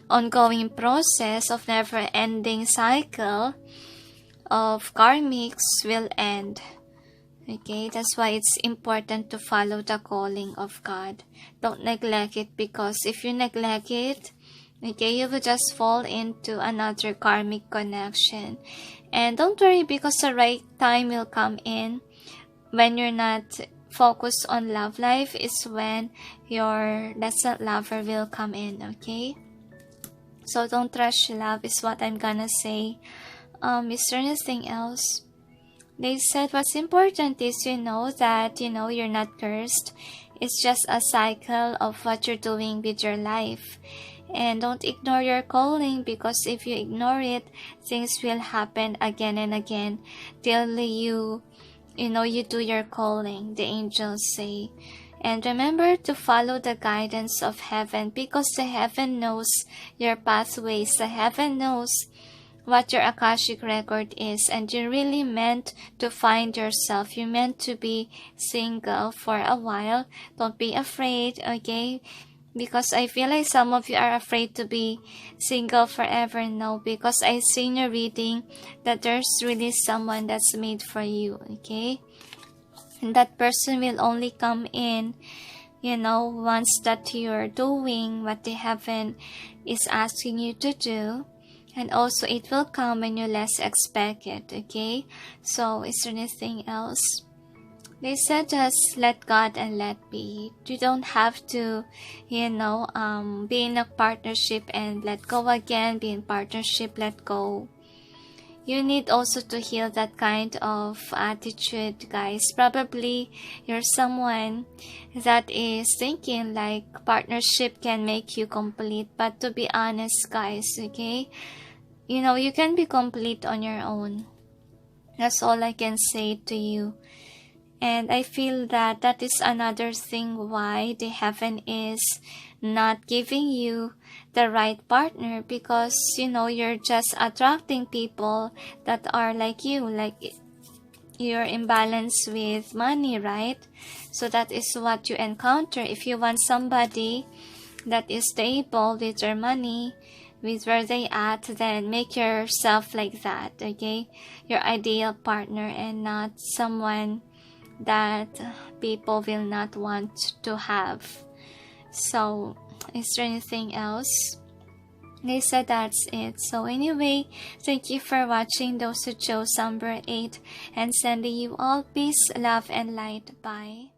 ongoing process of never-ending cycle of karmics will end. Okay, that's why it's important to follow the calling of God. Don't neglect it, because if you neglect it, okay, you will just fall into another karmic connection. And don't worry, because the right time will come in. When you're not focused on love life is when your destined lover will come in, okay? So don't rush love is what I'm gonna say. Is there anything else? They said what's important is that you're not cursed. It's just a cycle of what you're doing with your life. And don't ignore your calling, because if you ignore it, things will happen again and again till you do your calling, the angels say. And remember to follow the guidance of heaven, because the heaven knows your pathways. The heaven knows what your Akashic record is, and you're really meant to find yourself. You're meant to be single for a while. Don't be afraid, okay? Because I feel like some of you are afraid to be single forever. No, because I see in your reading that there's really someone that's made for you, okay? And that person will only come in, once that you're doing what the heaven is asking you to do. And also it will come when you less expect it, okay? So is there anything else? They said just let God and let be. You don't have to, be in a partnership and let go again. Be in partnership, let go. You need also to heal that kind of attitude, guys. Probably you're someone that is thinking like partnership can make you complete. But to be honest, guys, okay? You can be complete on your own. That's all I can say to you. And I feel that that is another thing why the heaven is not giving you the right partner, because you're just attracting people that are like you, like you're imbalanced with money, right? So that is what you encounter. If you want somebody that is stable with their money, with where they at, then make yourself like that, okay? Your ideal partner, and not someone that people will not want to have. So is there anything else? They said that's it. So anyway, thank you for watching, those who chose number 8, and sending you all peace, love, and light. Bye.